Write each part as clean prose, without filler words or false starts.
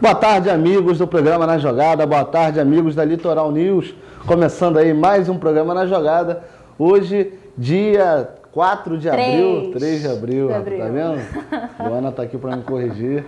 Boa tarde, amigos do programa Na Jogada. Boa tarde, amigos da Litoral News. Começando aí mais um programa Na Jogada. Hoje, dia 4 de abril. 3 de abril, tá vendo? Luana tá aqui para me corrigir.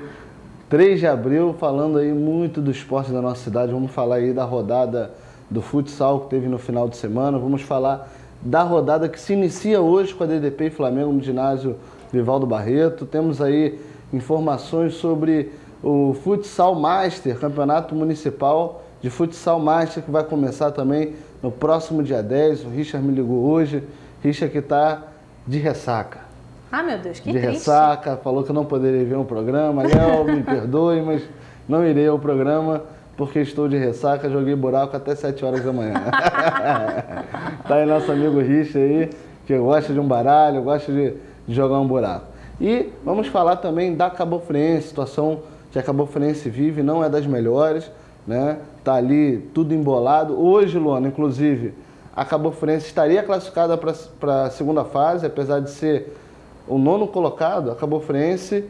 3 de abril, falando aí muito do esporte da nossa cidade. Vamos falar aí da rodada do futsal que teve no final de semana. Vamos falar da rodada que se inicia hoje com a DDP e Flamengo no ginásio Vivaldo Barreto. Temos aí informações sobre o Futsal Master, Campeonato Municipal de Futsal Master, que vai começar também no próximo dia 10. O Richard me ligou hoje. Richard que está de ressaca. Ah, meu Deus, que de triste. Ressaca, falou que eu não poderia ver um programa. Léo, me perdoe, mas não irei ao programa porque estou de ressaca. Joguei buraco até 7 horas da manhã. Tá aí nosso amigo Richard aí, que gosta de um baralho, gosta de jogar um buraco. E vamos falar também da Cabofrense, situação que a Cabofrense vive não é das melhores, né? Tá ali tudo embolado. Hoje, Luana, inclusive, a Cabofrense estaria classificada para a segunda fase, apesar de ser o 9º colocado. A Cabofrense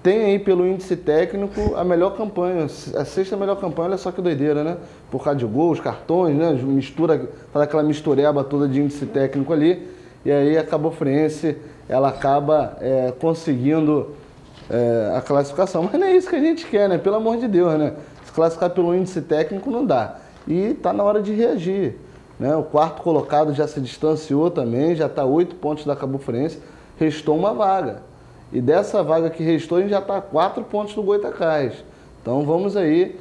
tem aí pelo índice técnico a melhor campanha, a 6ª melhor campanha. Olha só que doideira, né? Por causa de gols, cartões, né? Faz aquela mistureba toda de índice técnico ali. E aí a Cabofrense, ela acaba conseguindo a classificação. Mas não é isso que a gente quer, né? Pelo amor de Deus, né? Se classificar pelo índice técnico não dá. E tá na hora de reagir, né? O 4º colocado já se distanciou também, já está 8 pontos da Cabofrense. Restou uma vaga. E dessa vaga que restou, a gente já está a 4 pontos do Goitacás. Então vamos aí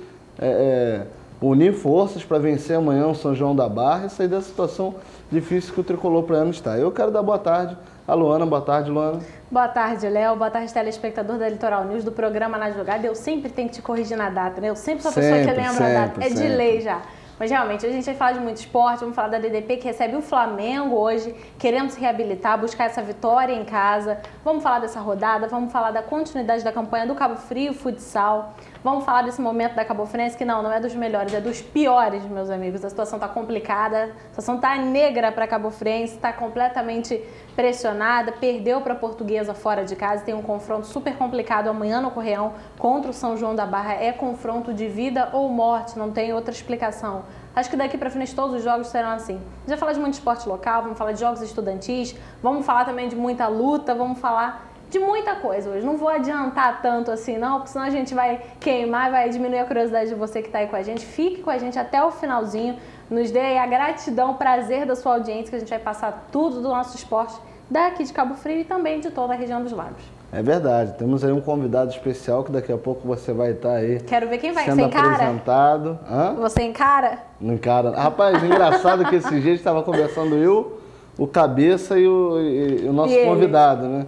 unir forças para vencer amanhã o São João da Barra e sair dessa situação difícil que o Tricolor Praiano está. Eu quero dar boa tarde a Luana. Boa tarde, Luana. Boa tarde, Léo. Boa tarde, telespectador da Litoral News, do programa Na Jogada. Eu sempre tenho que te corrigir na data, né? Eu sempre sou a pessoa que lembra a data. É de lei já. Mas realmente, hoje a gente vai falar de muito esporte, vamos falar da DDP que recebe o Flamengo hoje, querendo se reabilitar, buscar essa vitória em casa. Vamos falar dessa rodada, vamos falar da continuidade da campanha do Cabo Frio Futsal. Vamos falar desse momento da Cabofrense, que não é dos melhores, é dos piores, meus amigos. A situação está complicada, a situação está negra para a Cabofrense, está completamente pressionada, perdeu para a Portuguesa fora de casa, tem um confronto super complicado amanhã no Correão contra o São João da Barra. É confronto de vida ou morte, não tem outra explicação. Acho que daqui para frente todos os jogos serão assim. A gente vai falar de muito esporte local, vamos falar de jogos estudantis, vamos falar também de muita luta, vamos falar de muita coisa hoje. Não vou adiantar tanto assim não, porque senão a gente vai queimar, vai diminuir a curiosidade de você que está aí com a gente. Fique com a gente até o finalzinho, nos dê aí a gratidão, o prazer da sua audiência, que a gente vai passar tudo do nosso esporte daqui de Cabo Frio e também de toda a região dos lagos. É verdade, temos aí um convidado especial que daqui a pouco você vai estar aí. Quero ver quem vai, sendo você encara? Apresentado. Hã? Você encara? Não encara. Rapaz, engraçado que esse dia estava conversando eu, o Cabeça e o nosso convidado, né?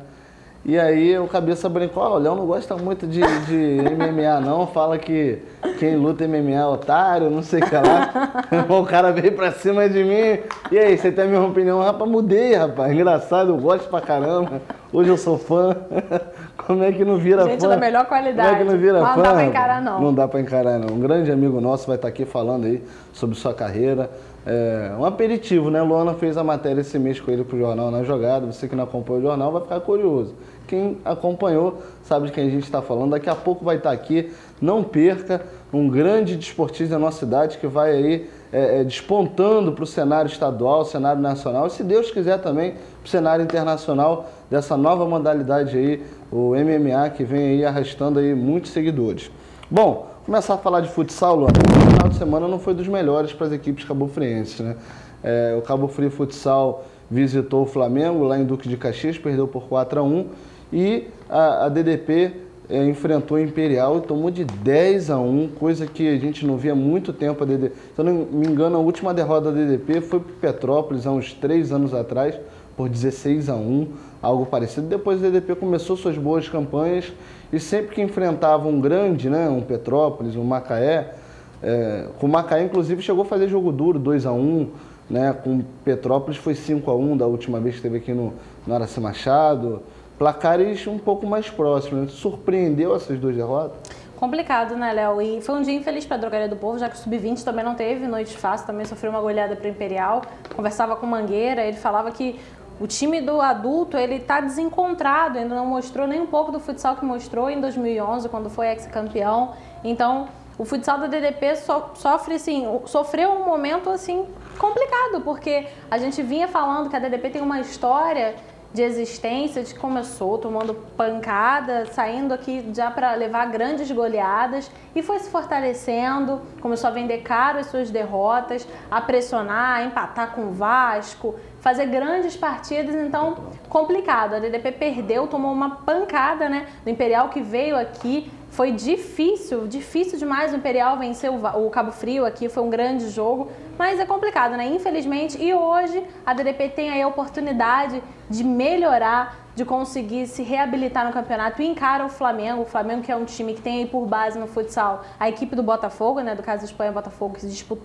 E aí o Cabeça brincou, o Léo não gosta muito de MMA não, fala que quem luta MMA é otário, não sei o que lá. O cara veio pra cima de mim, e aí, você tem a minha opinião? Rapaz, mudei, rapaz, engraçado, eu gosto pra caramba, hoje eu sou fã. Como é que não vira fã? Gente da melhor qualidade. Como é que não vira fã? Não dá pra encarar não. Não dá pra encarar não. Um grande amigo nosso vai estar aqui falando aí sobre sua carreira. Um aperitivo, né? Luana fez a matéria esse mês com ele pro jornal Na Jogada. Você que não acompanha o jornal vai ficar curioso. Quem acompanhou sabe de quem a gente está falando. Daqui a pouco vai estar aqui. Não perca, um grande desportista da nossa cidade que vai aí despontando para o cenário estadual, cenário nacional e, se Deus quiser, também para o cenário internacional dessa nova modalidade aí, o MMA, que vem aí arrastando aí muitos seguidores. Bom, começar a falar de futsal, Luana. O final de semana não foi dos melhores para as equipes cabofrienses, né? O Cabo Frio Futsal visitou o Flamengo lá em Duque de Caxias, perdeu por 4-1, e a DDP enfrentou o Imperial e tomou de 10-1, coisa que a gente não via há muito tempo. Se eu não me engano, a última derrota da DDP foi para Petrópolis há uns 3 anos atrás, por 16-1, algo parecido. Depois a DDP começou suas boas campanhas e sempre que enfrentava um grande, né, um Petrópolis, um Macaé, com o Macaé inclusive chegou a fazer jogo duro, 2-1, né, com Petrópolis foi 5-1 da última vez que esteve aqui no Araci Machado. Placares um pouco mais próximos, né? Surpreendeu essas 2 derrotas? Complicado, né, Léo? E foi um dia infeliz para a Drogaria do Povo, já que o Sub-20 também não teve noite fácil, também sofreu uma goleada para o Imperial. Conversava com o Mangueira, ele falava que O time do adulto, ele está desencontrado, ainda não mostrou nem um pouco do futsal que mostrou em 2011, quando foi ex-campeão. Então, o futsal da DDP sofreu um momento assim complicado, porque a gente vinha falando que a DDP tem uma história de existência, de que começou tomando pancada, saindo aqui já para levar grandes goleadas e foi se fortalecendo, começou a vender caro as suas derrotas, a pressionar, a empatar com o Vasco, fazer grandes partidas, então complicado. A DDP perdeu, tomou uma pancada, né, do Imperial, que veio aqui. Foi difícil demais o Imperial vencer o Cabo Frio aqui, foi um grande jogo, mas é complicado, né? Infelizmente, e hoje a DDP tem aí a oportunidade de melhorar, de conseguir se reabilitar no campeonato e encara o Flamengo que é um time que tem aí por base no futsal a equipe do Botafogo, né, do Casa Espanha Botafogo,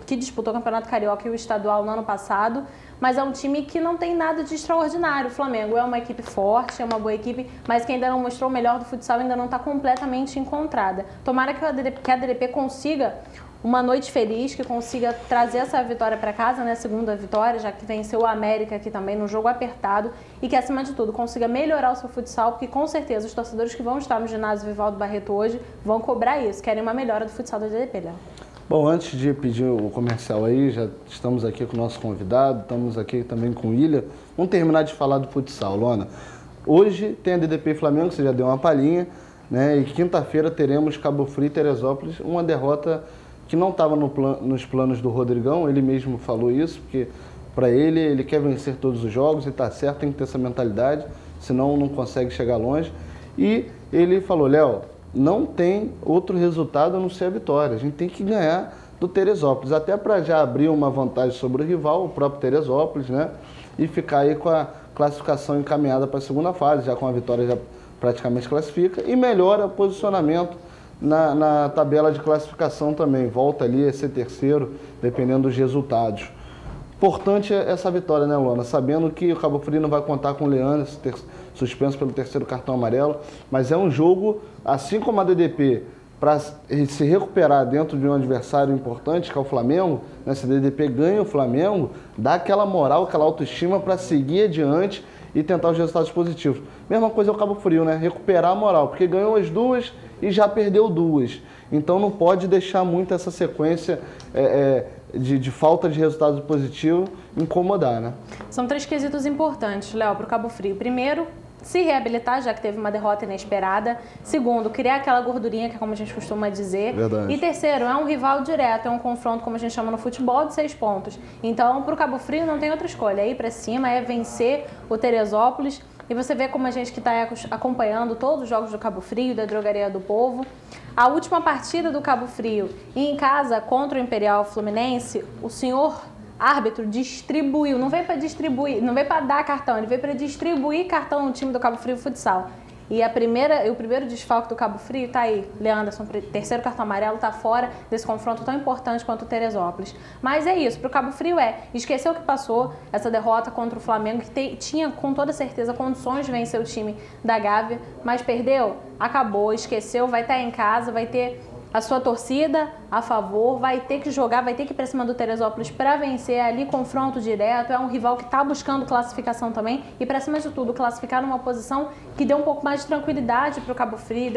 que disputou o Campeonato Carioca e o Estadual no ano passado, mas é um time que não tem nada de extraordinário. O Flamengo é uma equipe forte, é uma boa equipe, mas que ainda não mostrou o melhor do futsal, ainda não está completamente encontrada. Tomara que a DDP consiga uma noite feliz, que consiga trazer essa vitória para casa, né, segunda vitória, já que venceu o América aqui também no jogo apertado, e que acima de tudo consiga melhorar o seu futsal, porque com certeza os torcedores que vão estar no ginásio Vivaldo Barreto hoje vão cobrar isso, querem uma melhora do futsal da DDP, Léo. Bom, antes de pedir o comercial aí, já estamos aqui com o nosso convidado, estamos aqui também com o William. Vamos terminar de falar do futsal, Luana. Hoje tem a DDP e Flamengo, você já deu uma palhinha, né? E quinta-feira teremos Cabo Frio e Teresópolis, uma derrota que não estava nos planos do Rodrigão, ele mesmo falou isso, porque para ele quer vencer todos os jogos, e está certo, tem que ter essa mentalidade, senão não consegue chegar longe. E ele falou, Léo, não tem outro resultado a não ser a vitória, a gente tem que ganhar do Teresópolis, até para já abrir uma vantagem sobre o rival, o próprio Teresópolis, né? E ficar aí com a classificação encaminhada para a segunda fase, já com a vitória já praticamente classifica, e melhora o posicionamento na tabela de classificação também, volta ali a ser terceiro, dependendo dos resultados. Importante é essa vitória, né, Luana? Sabendo que o Cabo Frio não vai contar com o Leandro, suspenso pelo terceiro cartão amarelo, mas é um jogo, assim como a DDP, para se recuperar dentro de um adversário importante, que é o Flamengo, né? Se a DDP ganha o Flamengo, dá aquela moral, aquela autoestima para seguir adiante e tentar os resultados positivos. Mesma coisa é o Cabo Frio, né? Recuperar a moral, porque ganhou as duas e já perdeu duas. Então não pode deixar muito essa sequência de falta de resultado positivo incomodar, né? São 3 quesitos importantes, Léo, para o Cabo Frio. Primeiro, se reabilitar, já que teve uma derrota inesperada. Segundo, criar aquela gordurinha, que é como a gente costuma dizer. Verdade. E terceiro, é um rival direto, é um confronto, como a gente chama no futebol, de 6 pontos. Então, para o Cabo Frio não tem outra escolha. É ir para cima, é vencer o Teresópolis. E você vê como a gente que está acompanhando todos os jogos do Cabo Frio, da Drogaria do Povo. A última partida do Cabo Frio em casa contra o Imperial Fluminense, o senhor árbitro distribuiu, não veio para distribuir, não veio para dar cartão, ele veio para distribuir cartão no time do Cabo Frio Futsal. E o primeiro desfalque do Cabo Frio tá aí, Leanderson, terceiro cartão amarelo, tá fora desse confronto tão importante quanto o Teresópolis. Mas é isso, pro Cabo Frio esqueceu que passou essa derrota contra o Flamengo, que tinha com toda certeza condições de vencer o time da Gávea, mas perdeu, acabou, esqueceu, vai estar em casa, vai ter a sua torcida a favor, vai ter que jogar, vai ter que ir para cima do Teresópolis para vencer ali, confronto direto, é um rival que está buscando classificação também e para cima de tudo, classificar numa posição que dê um pouco mais de tranquilidade para o Cabo Frio,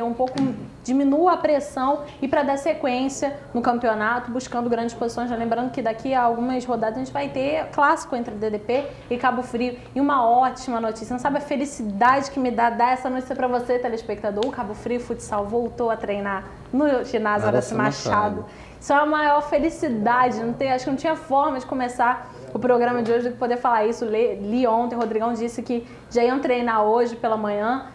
diminua a pressão e para dar sequência no campeonato, buscando grandes posições, já lembrando que daqui a algumas rodadas a gente vai ter clássico entre DDP e Cabo Frio e uma ótima notícia, não sabe a felicidade que me dá dar essa notícia para você, telespectador, o Cabo Frio Futsal voltou a treinar no ginásio Horácio Machado. Isso é a maior felicidade, acho que não tinha forma de começar o programa de hoje do que poder falar isso. Li ontem, o Rodrigão disse que já iam treinar hoje pela manhã,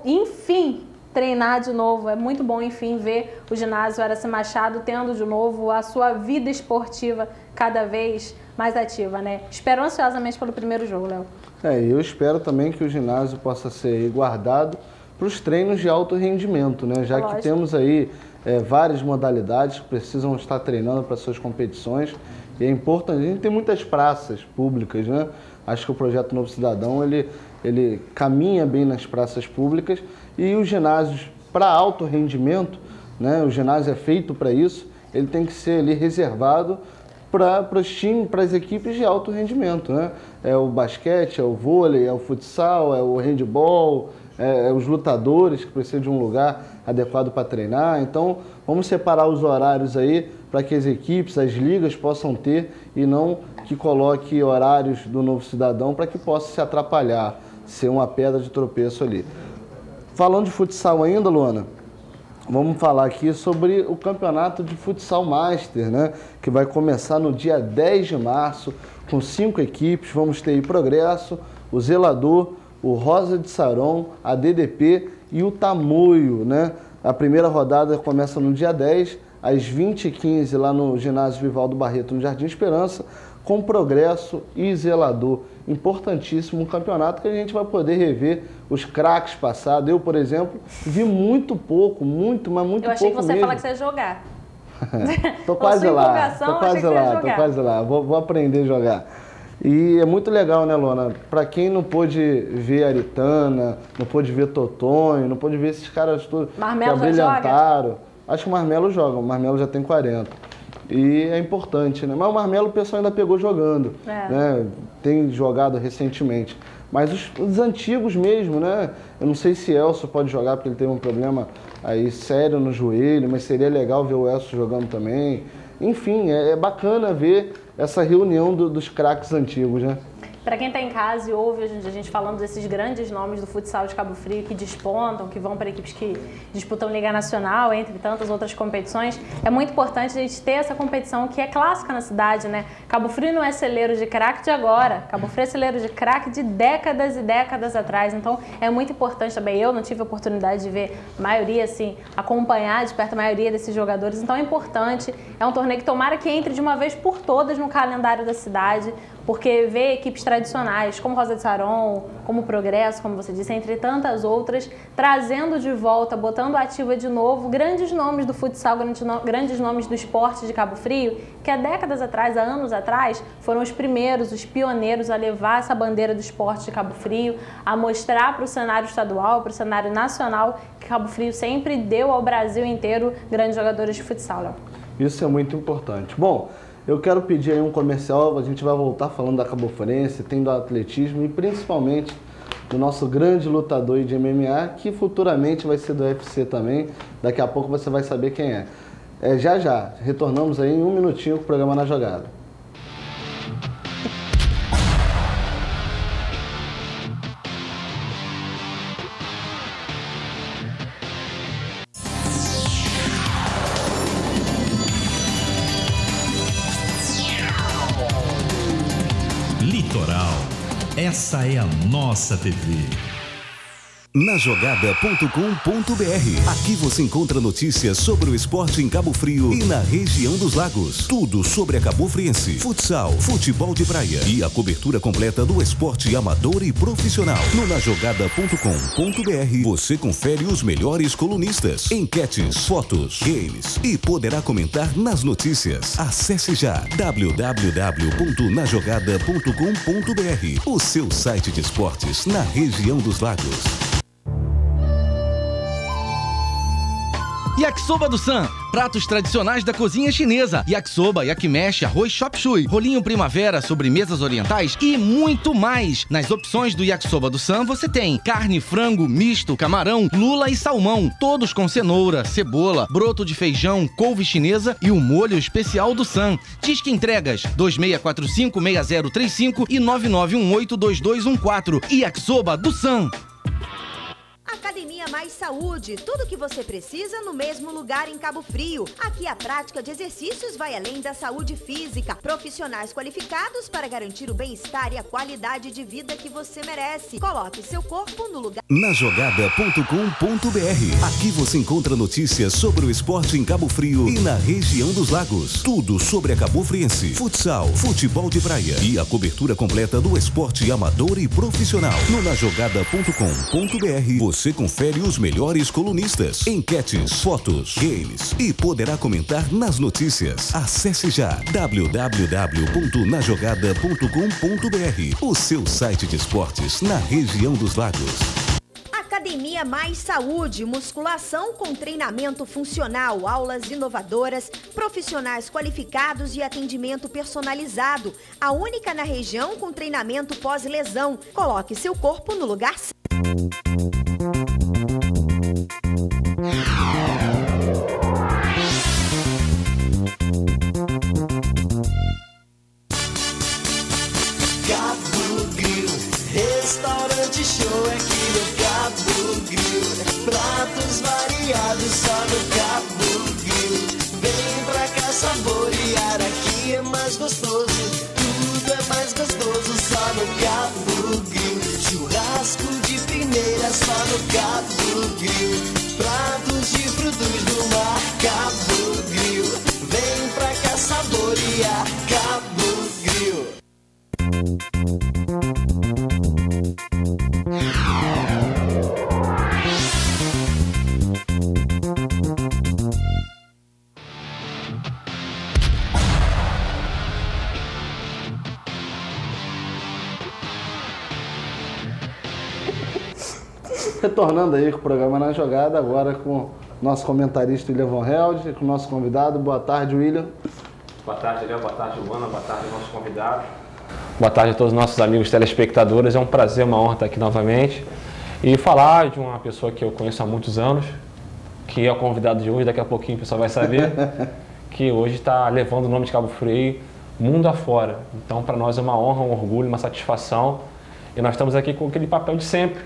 enfim, treinar de novo. É muito bom, enfim, ver o ginásio Horácio Machado tendo de novo a sua vida esportiva cada vez mais ativa, né? Espero ansiosamente pelo primeiro jogo, Léo. Eu espero também que o ginásio possa ser guardado para os treinos de alto rendimento, né? Já que temos aí várias modalidades que precisam estar treinando para suas competições. E é importante, a gente tem muitas praças públicas, né? Acho que o Projeto Novo Cidadão, ele caminha bem nas praças públicas e os ginásios para alto rendimento, né? O ginásio é feito para isso, ele tem que ser ali reservado para os times, para as equipes de alto rendimento, né? É o basquete, é o vôlei, é o futsal, é o handebol, é os lutadores que precisam de um lugar adequado para treinar. Então, vamos separar os horários aí para que as equipes, as ligas possam ter e não que coloque horários do Novo Cidadão para que possa se atrapalhar, ser uma pedra de tropeço ali. Falando de futsal ainda, Luana, vamos falar aqui sobre o campeonato de futsal Master, né? Que vai começar no dia 10 de março, com 5 equipes. Vamos ter aí Progresso, o Zelador, o Rosa de Saron, a DDP e o Tamoio, né? A primeira rodada começa no dia 10, às 20h15, lá no ginásio Vivaldo Barreto, no Jardim Esperança, com Progresso e Zelador. Importantíssimo, um campeonato que a gente vai poder rever os craques passados. Eu, por exemplo, vi muito pouco, mas muito pouco mesmo. Eu achei que você ia falar que você ia jogar. Tô quase lá. Vou aprender a jogar. E é muito legal, né, Luana? Para quem não pôde ver Aritana, não pôde ver Totonho, não pôde ver esses caras todos que abrilhantaram. Acho que o Marmelo joga, o Marmelo já tem 40. E é importante, né? Mas o Marmelo o pessoal ainda pegou jogando, né? Tem jogado recentemente. Mas os antigos mesmo, né? Eu não sei se Elcio pode jogar porque ele teve um problema aí sério no joelho, mas seria legal ver o Elcio jogando também. Enfim, é bacana ver essa reunião dos craques antigos, né? Para quem está em casa e ouve a gente falando desses grandes nomes do futsal de Cabo Frio que despontam, que vão para equipes que disputam Liga Nacional, entre tantas outras competições, é muito importante a gente ter essa competição que é clássica na cidade, né? Cabo Frio não é celeiro de craque de agora, Cabo Frio é celeiro de craque de décadas e décadas atrás, então é muito importante também. Eu não tive a oportunidade de ver a maioria, assim, acompanhar de perto a maioria desses jogadores, então é importante, é um torneio que tomara que entre de uma vez por todas no calendário da cidade, porque ver equipes tradicionais como Rosa de Saron, como Progresso, como você disse, entre tantas outras, trazendo de volta, botando ativa de novo grandes nomes do futsal, grandes nomes do esporte de Cabo Frio, que há décadas atrás, há anos atrás, foram os primeiros, os pioneiros a levar essa bandeira do esporte de Cabo Frio, a mostrar para o cenário estadual, para o cenário nacional, que Cabo Frio sempre deu ao Brasil inteiro grandes jogadores de futsal, Léo. Isso é muito importante. Bom, eu quero pedir aí um comercial, a gente vai voltar falando da caboforense, tem do atletismo e principalmente do nosso grande lutador de MMA, que futuramente vai ser do UFC também, daqui a pouco você vai saber quem é. Já, retornamos aí em um minutinho com o programa Na Jogada. Litoral, essa é a nossa TV. Najogada.com.br. Aqui você encontra notícias sobre o esporte em Cabo Frio e na região dos lagos. Tudo sobre a cabofriense, futsal, futebol de praia e a cobertura completa do esporte amador e profissional. No Najogada.com.br você confere os melhores colunistas, enquetes, fotos, games e poderá comentar nas notícias. Acesse já www.najogada.com.br, o seu site de esportes na região dos lagos. Yakisoba do Sam, pratos tradicionais da cozinha chinesa. Yakisoba, yakimeshi, arroz chop suey, rolinho primavera, sobremesas orientais e muito mais. Nas opções do Yakisoba do Sam você tem carne, frango, misto, camarão, lula e salmão, todos com cenoura, cebola, broto de feijão, couve chinesa e o molho especial do Sam. Disque entregas 2645-6035 e 9918-2214. Yakisoba do Sam. Academia Mais Saúde, tudo que você precisa no mesmo lugar em Cabo Frio. Aqui a prática de exercícios vai além da saúde física. Profissionais qualificados para garantir o bem-estar e a qualidade de vida que você merece. Coloque seu corpo no lugar. Najogada.com.br. Aqui você encontra notícias sobre o esporte em Cabo Frio e na região dos lagos. Tudo sobre a cabofriense, futsal, futebol de praia e a cobertura completa do esporte amador e profissional. No Najogada.com.br você confere os melhores colunistas, enquetes, fotos, games e poderá comentar nas notícias. Acesse já www.najogada.com.br, o seu site de esportes na região dos lagos. Academia Academia Mais Saúde, musculação com treinamento funcional, aulas inovadoras, profissionais qualificados e atendimento personalizado. A única na região com treinamento pós-lesão. Coloque seu corpo no lugar certo. Restaurante show aqui no Cabo Grill. Pratos variados só no Cabo Grill. Vem pra cá saborear, aqui é mais gostoso. Tudo é mais gostoso só no Cabo Grill. Churrasco de primeira só no Cabo Grill. Pratos de frutos do mar, Cabo Grill. Vem pra cá saborear, Cabo Grill. Retornando aí com o programa Na Jogada, agora com o nosso comentarista William Von Held, com o nosso convidado. Boa tarde, William. Boa tarde, Léo. Boa tarde, Luana. Boa tarde, nosso convidado. Boa tarde a todos os nossos amigos telespectadores. É um prazer, uma honra estar aqui novamente e falar de uma pessoa que eu conheço há muitos anos, que é o convidado de hoje. Daqui a pouquinho o pessoal vai saber que hoje está levando o nome de Cabo Frio mundo afora. Então, para nós é uma honra, um orgulho, uma satisfação. E nós estamos aqui com aquele papel de sempre,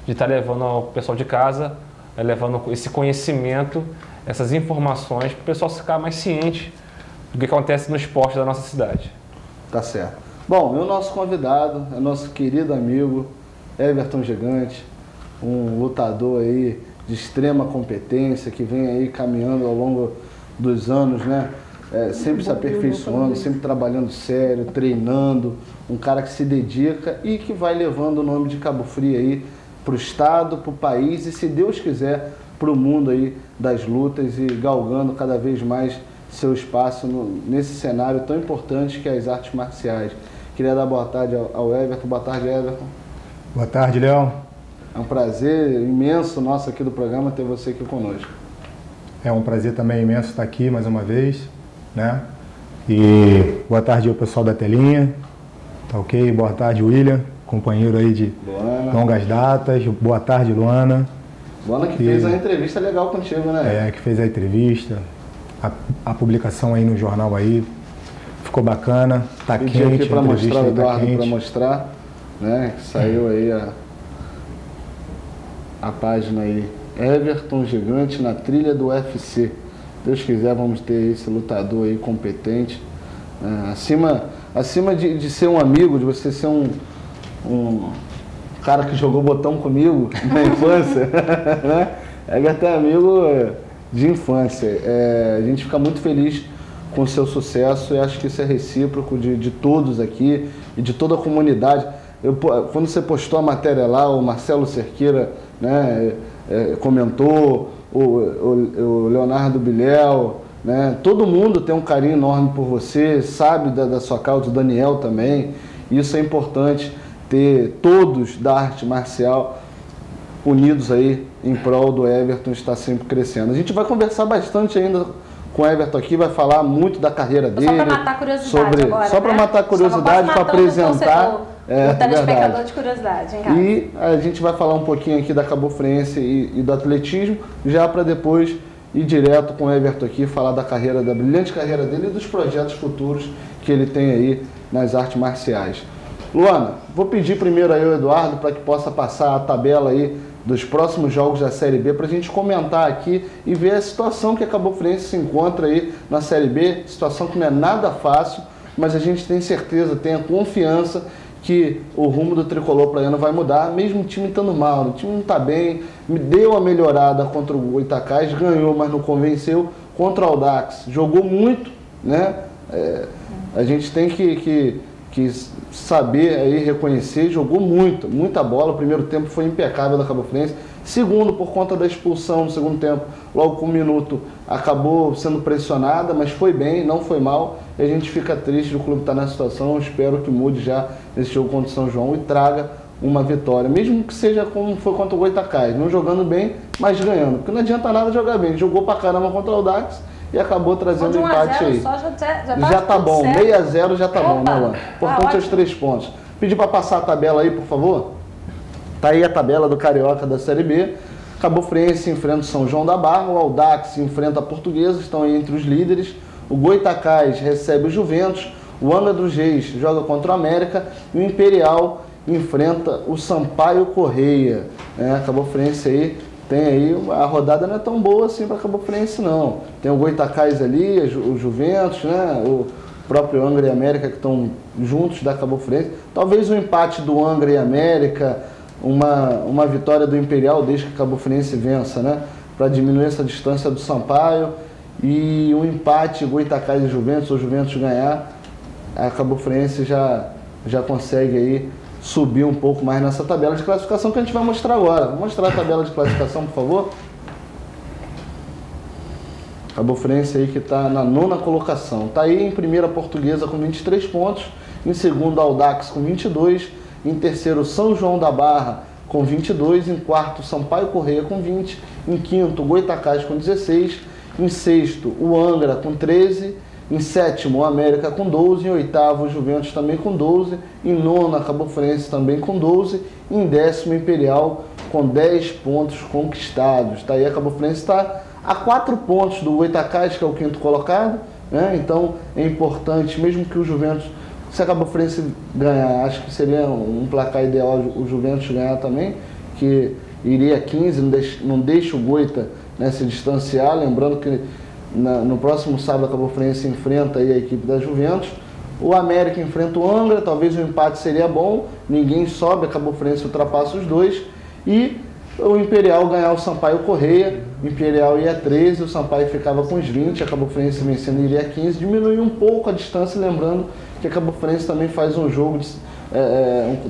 de estar levando ao pessoal de casa, levando esse conhecimento, essas informações, para o pessoal ficar mais ciente do que acontece no esporte da nossa cidade. Tá certo. Bom, o nosso convidado é nosso querido amigo Everton Gigante, um lutador aí de extrema competência, que vem aí caminhando ao longo dos anos, né? Sempre se aperfeiçoando, sempre trabalhando sério, treinando, um cara que se dedica e que vai levando o nome de Cabo Frio aí para o estado, para o país e, se Deus quiser, para o mundo aí das lutas e galgando cada vez mais seu espaço nesse cenário tão importante que é as artes marciais. Queria dar boa tarde ao Everton. Boa tarde, Everton. Boa tarde, Léo. É um prazer imenso nosso aqui do programa ter você aqui conosco. É um prazer também imenso estar aqui mais uma vez, né? E boa tarde ao pessoal da telinha, tá ok? Boa tarde, William, companheiro aí de longas datas. Boa tarde, Luana. Luana que fez uma entrevista legal contigo, né? Que fez a entrevista, a publicação aí no jornal aí. Ficou bacana, tá quente, aqui para mostrar o Eduardo, tá para mostrar, né? Que saiu aí a página aí. Everton Gigante na trilha do UFC. Deus quiser, vamos ter esse lutador aí competente. Acima de ser um amigo, de você ser um cara que jogou botão comigo na infância, né? Everton é amigo de infância. A gente fica muito feliz com o seu sucesso e acho que isso é recíproco de todos aqui e de toda a comunidade. Quando você postou a matéria lá, o Marcelo Cerqueira, né, comentou, o Leonardo Bilhel, né, todo mundo tem um carinho enorme por você, sabe da sua causa, o Daniel também. Isso é importante, ter todos da arte marcial unidos aí em prol do Everton estar sempre crescendo. A gente vai conversar bastante ainda com o Everton aqui, vai falar muito da carreira dele. Só para matar a curiosidade agora, só para matar a curiosidade, para apresentar. O telespectador de curiosidade, hein, cara? E a gente vai falar um pouquinho aqui da Cabofriense e do atletismo, já para depois ir direto com o Everton aqui, falar da brilhante carreira dele e dos projetos futuros que ele tem aí nas artes marciais. Luana, vou pedir primeiro aí ao Eduardo para que possa passar a tabela aí dos próximos jogos da Série B, para a gente comentar aqui e ver a situação que a Cabofriense se encontra aí na Série B, situação que não é nada fácil, mas a gente tem certeza, tem a confiança que o rumo do tricolor praiano vai mudar, mesmo o time estando mal, o time não está bem, deu a melhorada contra o Goitacás, ganhou, mas não convenceu, contra o Audax, jogou muito, né? A gente tem que saber aí reconhecer, jogou muita bola, o primeiro tempo foi impecável da Cabofriense, segundo, por conta da expulsão no segundo tempo, logo com um minuto, acabou sendo pressionada, mas foi bem, não foi mal, e a gente fica triste de o clube estar nessa situação. Eu espero que mude já nesse jogo contra o São João e traga uma vitória, mesmo que seja como foi contra o Goitacás, não jogando bem, mas ganhando, porque não adianta nada jogar bem, jogou pra caramba contra o Audax e acabou trazendo um empate aí. Só já tá bom, 6-0 já tá bom, né, Luan? Importante os 3 pontos. Pedir para passar a tabela aí, por favor. Tá aí a tabela do Carioca da Série B. Cabo Friense enfrenta o São João da Barra, o Audax enfrenta a Portuguesa, estão aí entre os líderes. O Goitacás recebe o Juventus, o Angra dos Reis joga contra o América e o Imperial enfrenta o Sampaio Correia. Cabo Friense aí tem aí, a rodada não é tão boa assim para Cabo Friense não. Tem o Goitacás ali, o Juventus, né? O próprio Angra e América que estão juntos da Cabo Friense. Talvez o empate do Angra e América, uma vitória do Imperial desde que Cabo Friense vença, né? Para diminuir essa distância do Sampaio. E um empate Goitacás e Juventus, ou Juventus ganhar, a Cabo Friense já consegue aí subir um pouco mais nessa tabela de classificação que a gente vai mostrar agora. Vou mostrar a tabela de classificação, por favor. Cabo Friense aí que está na 9ª colocação. Está aí em primeira Portuguesa com 23 pontos, em segundo Audax com 22, em terceiro São João da Barra com 22, em quarto Sampaio Correia com 20, em quinto Goitacás com 16, em sexto o Angra com 13, em sétimo o América com 12, em oitavo o Juventus também com 12, em nona Cabo Friense também com 12, em décimo Imperial com 10 pontos conquistados. Tá aí, a Cabo Friense está a 4 pontos do Goitacás, que é o 5º colocado, né? Então é importante, mesmo que o Juventus, se a Cabo Friense ganhar, acho que seria um placar ideal o Juventus ganhar também, que iria a 15, não deixa o Goita, né, se distanciar, lembrando que no próximo sábado a Cabo Friense enfrenta aí a equipe da Juventus. O América enfrenta o Angra, talvez o empate seria bom, ninguém sobe, a Cabo Friense ultrapassa os dois, e o Imperial ganhar o Sampaio Correia, o Imperial ia a 13, o Sampaio ficava com os 20, a Cabo Friense vencendo iria a 15, diminuir um pouco a distância, lembrando que a Cabo Friense também faz um jogo,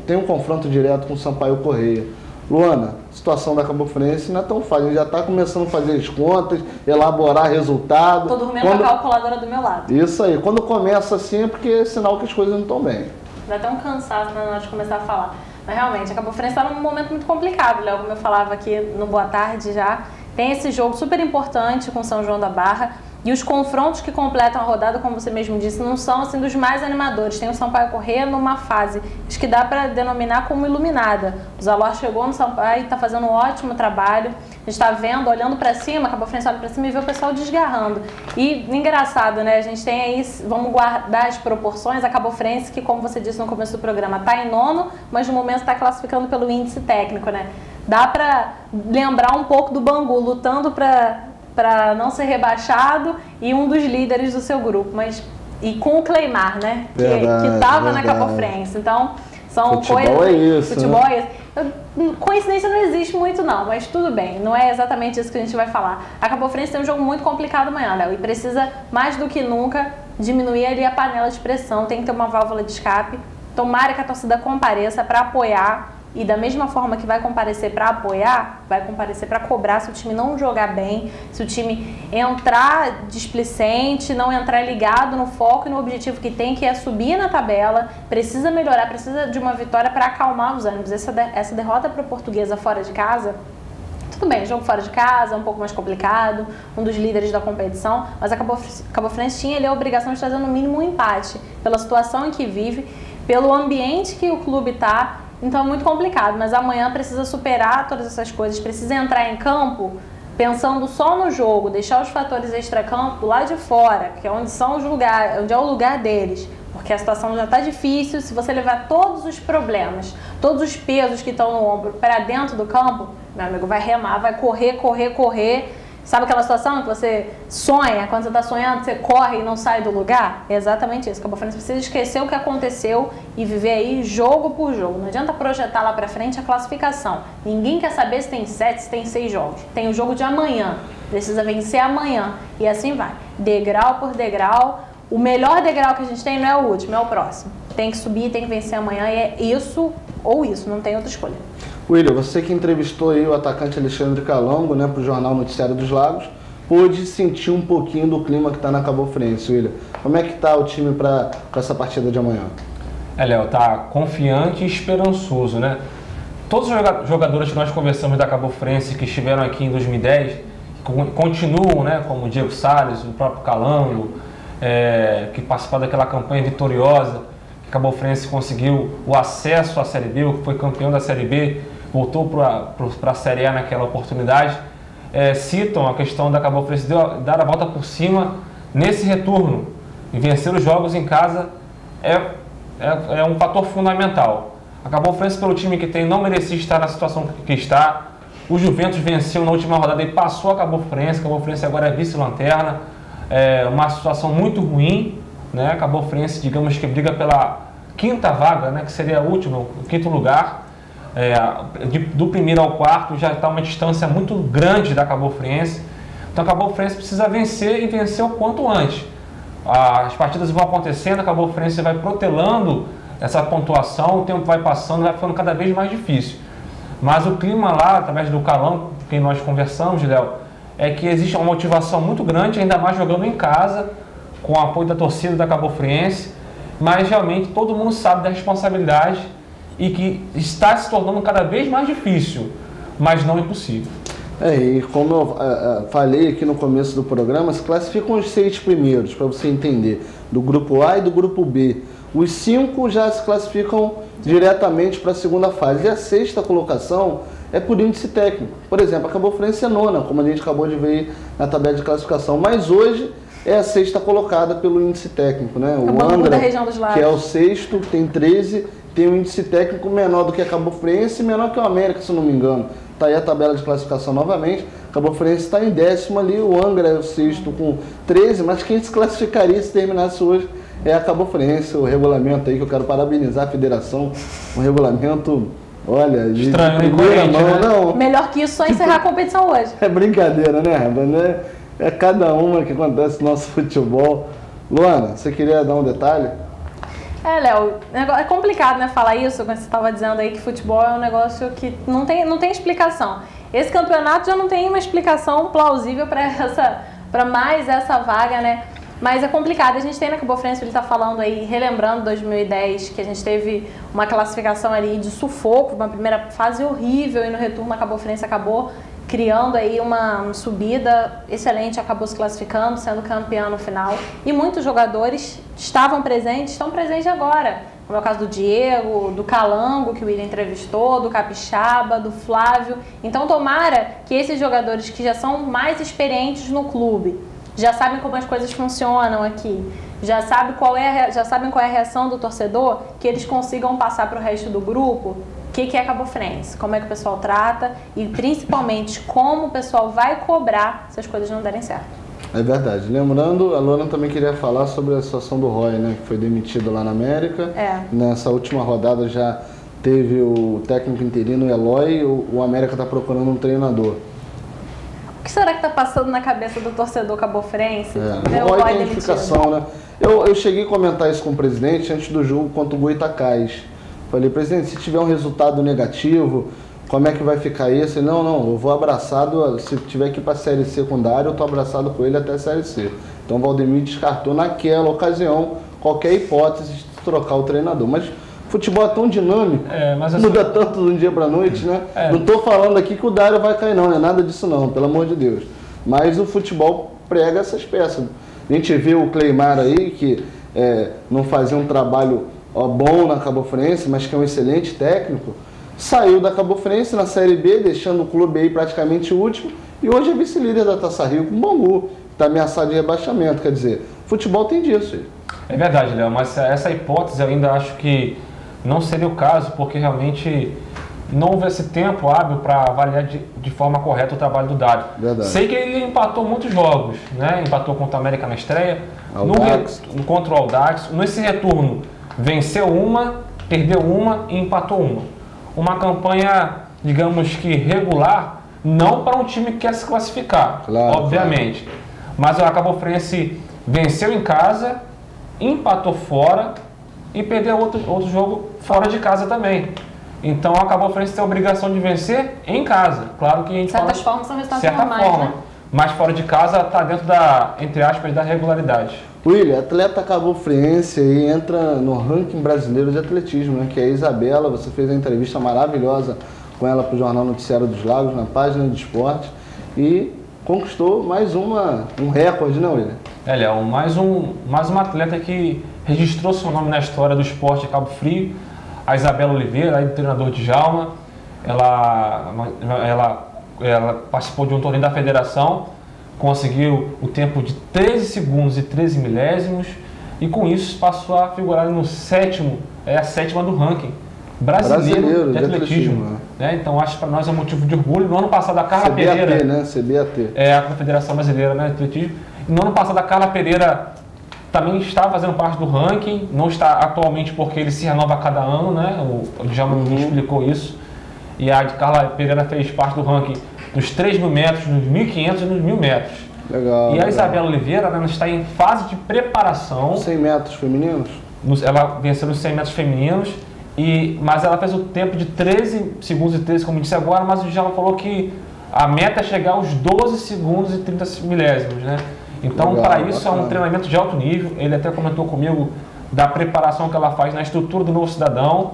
tem um confronto direto com o Sampaio Correia. Luana, a situação da Cabo Friense não é tão fácil, a gente já está começando a fazer as contas, elaborar resultado. Estou dormindo com a calculadora do meu lado. Isso aí, quando começa assim é porque é sinal que as coisas não estão bem. Dá até um cansaço na hora de começar a falar. Mas realmente, a Cabo Friense está num momento muito complicado, Léo, como eu falava aqui no Boa Tarde já. Tem esse jogo super importante com São João da Barra. E os confrontos que completam a rodada, como você mesmo disse, não são assim dos mais animadores. Tem o Sampaio Correia numa fase, acho que dá para denominar como iluminada. O Zalor chegou no Sampaio e está fazendo um ótimo trabalho. A gente está vendo, olhando para cima, a Cabo Friense olha para cima e vê o pessoal desgarrando. E engraçado, né? A gente tem aí, vamos guardar as proporções, a Cabo Friense, que como você disse no começo do programa, está em 9º, mas no momento está classificando pelo índice técnico, né? Dá para lembrar um pouco do Bangu, lutando para não ser rebaixado e um dos líderes do seu grupo, mas e com o Cleimar, né? Que estava na Cabo Friense. Então, são futebol coisas. É isso, futebol né? é isso. Coincidência não existe muito, não, mas tudo bem, não é exatamente isso que a gente vai falar. A Cabo Friense tem um jogo muito complicado amanhã, Léo, e precisa, mais do que nunca, diminuir ali a panela de pressão, tem que ter uma válvula de escape. Tomara que a torcida compareça para apoiar. E da mesma forma que vai comparecer para apoiar, vai comparecer para cobrar se o time não jogar bem, se o time entrar displicente, não entrar ligado no foco e no objetivo que tem, que é subir na tabela, precisa melhorar, precisa de uma vitória para acalmar os ânimos. Essa derrota para o Portuguesa fora de casa, tudo bem, jogo fora de casa, um pouco mais complicado, um dos líderes da competição, mas a Cabo Friense tinha ali a obrigação de trazer no mínimo um empate, pela situação em que vive, pelo ambiente que o clube está. Então é muito complicado, mas amanhã precisa superar todas essas coisas, precisa entrar em campo pensando só no jogo, deixar os fatores extracampo lá de fora, que é onde são os lugares, onde é o lugar deles, porque a situação já está difícil. Se você levar todos os problemas, todos os pesos que estão no ombro para dentro do campo, meu amigo, vai remar, vai correr. Sabe aquela situação que você sonha, quando você está sonhando, você corre e não sai do lugar? É exatamente isso. Cabo Friense precisa esquecer o que aconteceu e viver aí jogo por jogo. Não adianta projetar lá pra frente a classificação. Ninguém quer saber se tem 7, se tem 6 jogos. Tem o jogo de amanhã. Precisa vencer amanhã. E assim vai. Degrau por degrau. O melhor degrau que a gente tem não é o último, é o próximo. Tem que subir, tem que vencer amanhã. E é isso ou isso. Não tem outra escolha. William, você que entrevistou aí o atacante Alexandre Calongo, né, para o jornal Noticiário dos Lagos, pôde sentir um pouquinho do clima que está na Cabo Friense, William. Como é que está o time para essa partida de amanhã? Léo, tá confiante e esperançoso, né? todos os jogadores que nós conversamos da Cabo Friense que estiveram aqui em 2010, continuam, né, como o Diego Salles, o próprio Calango, que participaram daquela campanha vitoriosa, que Cabo Friense conseguiu o acesso à Série B, foi campeão da Série B, voltou para a Série A naquela oportunidade, citam a questão da Cabo Friense dar a volta por cima nesse retorno e vencer os jogos em casa é um fator fundamental. A Cabo Friense, pelo time que tem, não merecia estar na situação que está. O Juventus venceu na última rodada e passou a Cabo Friense. Cabo Friense agora é vice-lanterna. É uma situação muito ruim, né? Cabo Friense, digamos que briga pela quinta vaga, né? Que seria a última, o quinto lugar. Do primeiro ao quarto já está uma distância muito grande da Cabo Friense. Então a Cabo Friense precisa vencer e vencer o quanto antes. As partidas vão acontecendo, a Cabo Friense vai protelando essa pontuação, o tempo vai passando, vai ficando cada vez mais difícil. Mas o clima lá, através do Calango, com quem nós conversamos, Léo, é que existe uma motivação muito grande, ainda mais jogando em casa, com o apoio da torcida da Cabo Friense, mas realmente todo mundo sabe da responsabilidade e que está se tornando cada vez mais difícil, mas não impossível. E como eu falei aqui no começo do programa, se classificam os 6 primeiros, para você entender, do grupo A e do grupo B. Os 5 já se classificam diretamente para a segunda fase. E a 6ª colocação é por índice técnico. Por exemplo, a Cabo Friense é 9ª, como a gente acabou de ver na tabela de classificação. Mas hoje é a 6ª colocada pelo índice técnico, né? O Angra, que é o 6º, tem 13, tem um índice técnico menor do que a Cabo Friense e menor que o América, se não me engano. Está aí a tabela de classificação novamente. A Cabo Friense está em 10º ali, o Angra é o 6º com 13, mas quem se classificaria se terminasse hoje é a Cabo Friense, o regulamento aí, que eu quero parabenizar a federação, um regulamento, olha, de primeira mão, né? Não. Melhor que isso, só encerrar a competição hoje. É brincadeira, né, Reba? É cada uma que acontece no nosso futebol. Luana, você queria dar um detalhe? Léo, é complicado, né, falar isso, quando você estava dizendo aí que futebol é um negócio que não tem explicação. Esse campeonato já não tem uma explicação plausível para mais essa vaga, né? Mas é complicado. A gente tem na Cabo Friense, ele está falando aí, relembrando 2010, que a gente teve uma classificação ali de sufoco, uma primeira fase horrível, e no retorno a Cabo Friense acabou criando aí uma subida excelente, acabou se classificando, sendo campeão no final. E muitos jogadores estão presentes agora. Como é o caso do Diego, do Calango, que o William entrevistou, do Capixaba, do Flávio. Então tomara que esses jogadores que já são mais experientes no clube, já sabem como as coisas funcionam aqui, já sabem qual é a reação do torcedor, que eles consigam passar para o resto do grupo o que é Cabo Friense, como é que o pessoal trata e principalmente como o pessoal vai cobrar se as coisas não derem certo. É verdade. Lembrando, a Luana também queria falar sobre a situação do Roy, né, que foi demitido lá na América. Nessa última rodada já teve o técnico interino Eloy, o América está procurando um treinador. O que será que está passando na cabeça do torcedor cabofrense? O Roy tem identificação, né? Eu cheguei a comentar isso com o presidente antes do jogo contra o Goitacás. Falei, presidente, se tiver um resultado negativo, como é que vai ficar isso? Ele, não, eu vou abraçado, se tiver que ir para a Série C com o Dário, eu estou abraçado com ele até a Série C. Então o Valdemir descartou naquela ocasião qualquer hipótese de trocar o treinador. Mas futebol é tão dinâmico, muda tanto de um dia para a noite, né? Não estou falando aqui que o Dário vai cair não é nada disso não, pelo amor de Deus. Mas o futebol prega essas peças. A gente vê o Cleimar aí, que não fazia um trabalho bom na Cabo Friense, mas que é um excelente técnico, saiu da Cabo Friense na Série B, deixando o clube aí praticamente último, e hoje é vice-líder da Taça Rio com o Bangu, está ameaçado de rebaixamento. Quer dizer, futebol tem disso. É verdade, Léo, mas essa hipótese eu ainda acho que não seria o caso, porque realmente não houve esse tempo hábil para avaliar de forma correta o trabalho do Dário. Verdade. Sei que ele empatou muitos jogos, né? Empatou contra o América na estreia, contra o Audax. Nesse retorno, venceu uma, perdeu uma e empatou uma. Uma campanha, digamos que regular, não para um time que quer se classificar, obviamente. Claro. Mas a Cabo Friense venceu em casa, empatou fora e perdeu outro jogo fora de casa também. Então a Cabo Friense tem a obrigação de vencer em casa. Claro que a gente certas formas são resultados normais, né? Mas fora de casa está dentro da, entre aspas, da regularidade. William, atleta Cabo Friense aí entra no ranking brasileiro de atletismo, né? Que é a Isabela. Você fez a entrevista maravilhosa com ela para o Jornal Noticiário dos Lagos, na página de esporte, e conquistou mais um recorde, né, William? Léo, mais uma atleta que registrou seu nome na história do esporte de Cabo Frio, a Isabela Oliveira, aí do treinador Djalma. Ela participou de um torneio da federação, conseguiu o tempo de 13 segundos e 13 milésimos, e com isso passou a figurar no a sétima do ranking brasileiro de atletismo. Né? Então acho que para nós é um motivo de orgulho. No ano passado a Carla Pereira, né? CBAT. É a Confederação Brasileira, né, de Atletismo. E no ano passado a Carla Pereira também está fazendo parte do ranking, não está atualmente porque ele se renova a cada ano, né? O Djalma me explicou isso. E a Carla Pereira fez parte do ranking nos 3.000 metros, nos 1.500 e nos 1.000 metros. Legal. E a Isabela Oliveira, né, está em fase de preparação. 100 metros femininos? Ela venceu nos 100 metros femininos, mas ela fez o tempo de 13 segundos e 13, como disse agora, mas o Djalma falou que a meta é chegar aos 12 segundos e 30 milésimos, né? Então, para isso, é um treinamento de alto nível. Ele até comentou comigo da preparação que ela faz na estrutura do Novo Cidadão,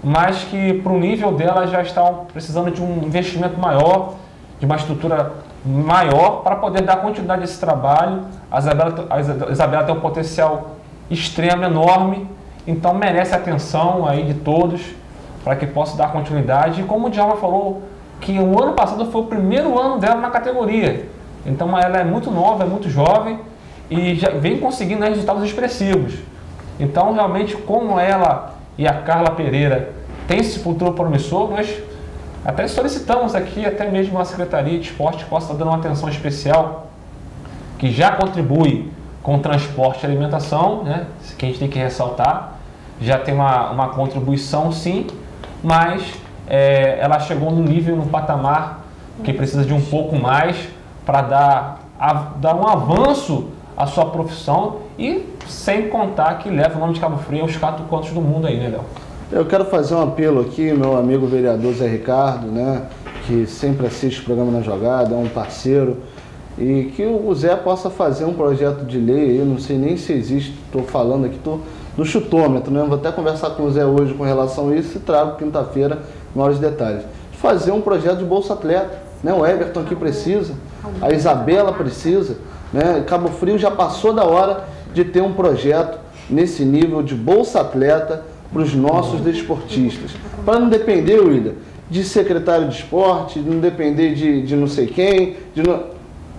mas que para o nível dela já está precisando de um investimento maior, de uma estrutura maior para poder dar continuidade a esse trabalho. A Isabela tem um potencial extremo, enorme, então merece a atenção aí de todos para que possa dar continuidade. E como o Djalma falou, que o ano passado foi o primeiro ano dela na categoria. Então ela é muito nova, é muito jovem e já vem conseguindo resultados expressivos. Então realmente, como ela e a Carla Pereira têm esse futuro promissor, nós até solicitamos aqui, até mesmo a Secretaria de Esporte que possa estar dando uma atenção especial, que já contribui com o transporte e alimentação, né? Que a gente tem que ressaltar, já tem uma contribuição sim, mas ela chegou no nível, no patamar que precisa de um pouco mais para dar um avanço à sua profissão, e sem contar que leva o nome de Cabo Frio aos 4 cantos do mundo aí, né, Léo? Eu quero fazer um apelo aqui, meu amigo vereador Zé Ricardo, né, que sempre assiste o programa Na Jogada, é um parceiro, e que o Zé possa fazer um projeto de lei, eu não sei nem se existe, estou falando aqui, estou no chutômetro, né? Vou até conversar com o Zé hoje com relação a isso e trago quinta-feira maiores detalhes. Fazer um projeto de Bolsa Atleta, né? O Everton aqui precisa, a Isabela precisa, né? Cabo Frio já passou da hora de ter um projeto nesse nível de Bolsa Atleta para os nossos desportistas. Para não depender, William, de secretário de esporte, não depender de não sei quem,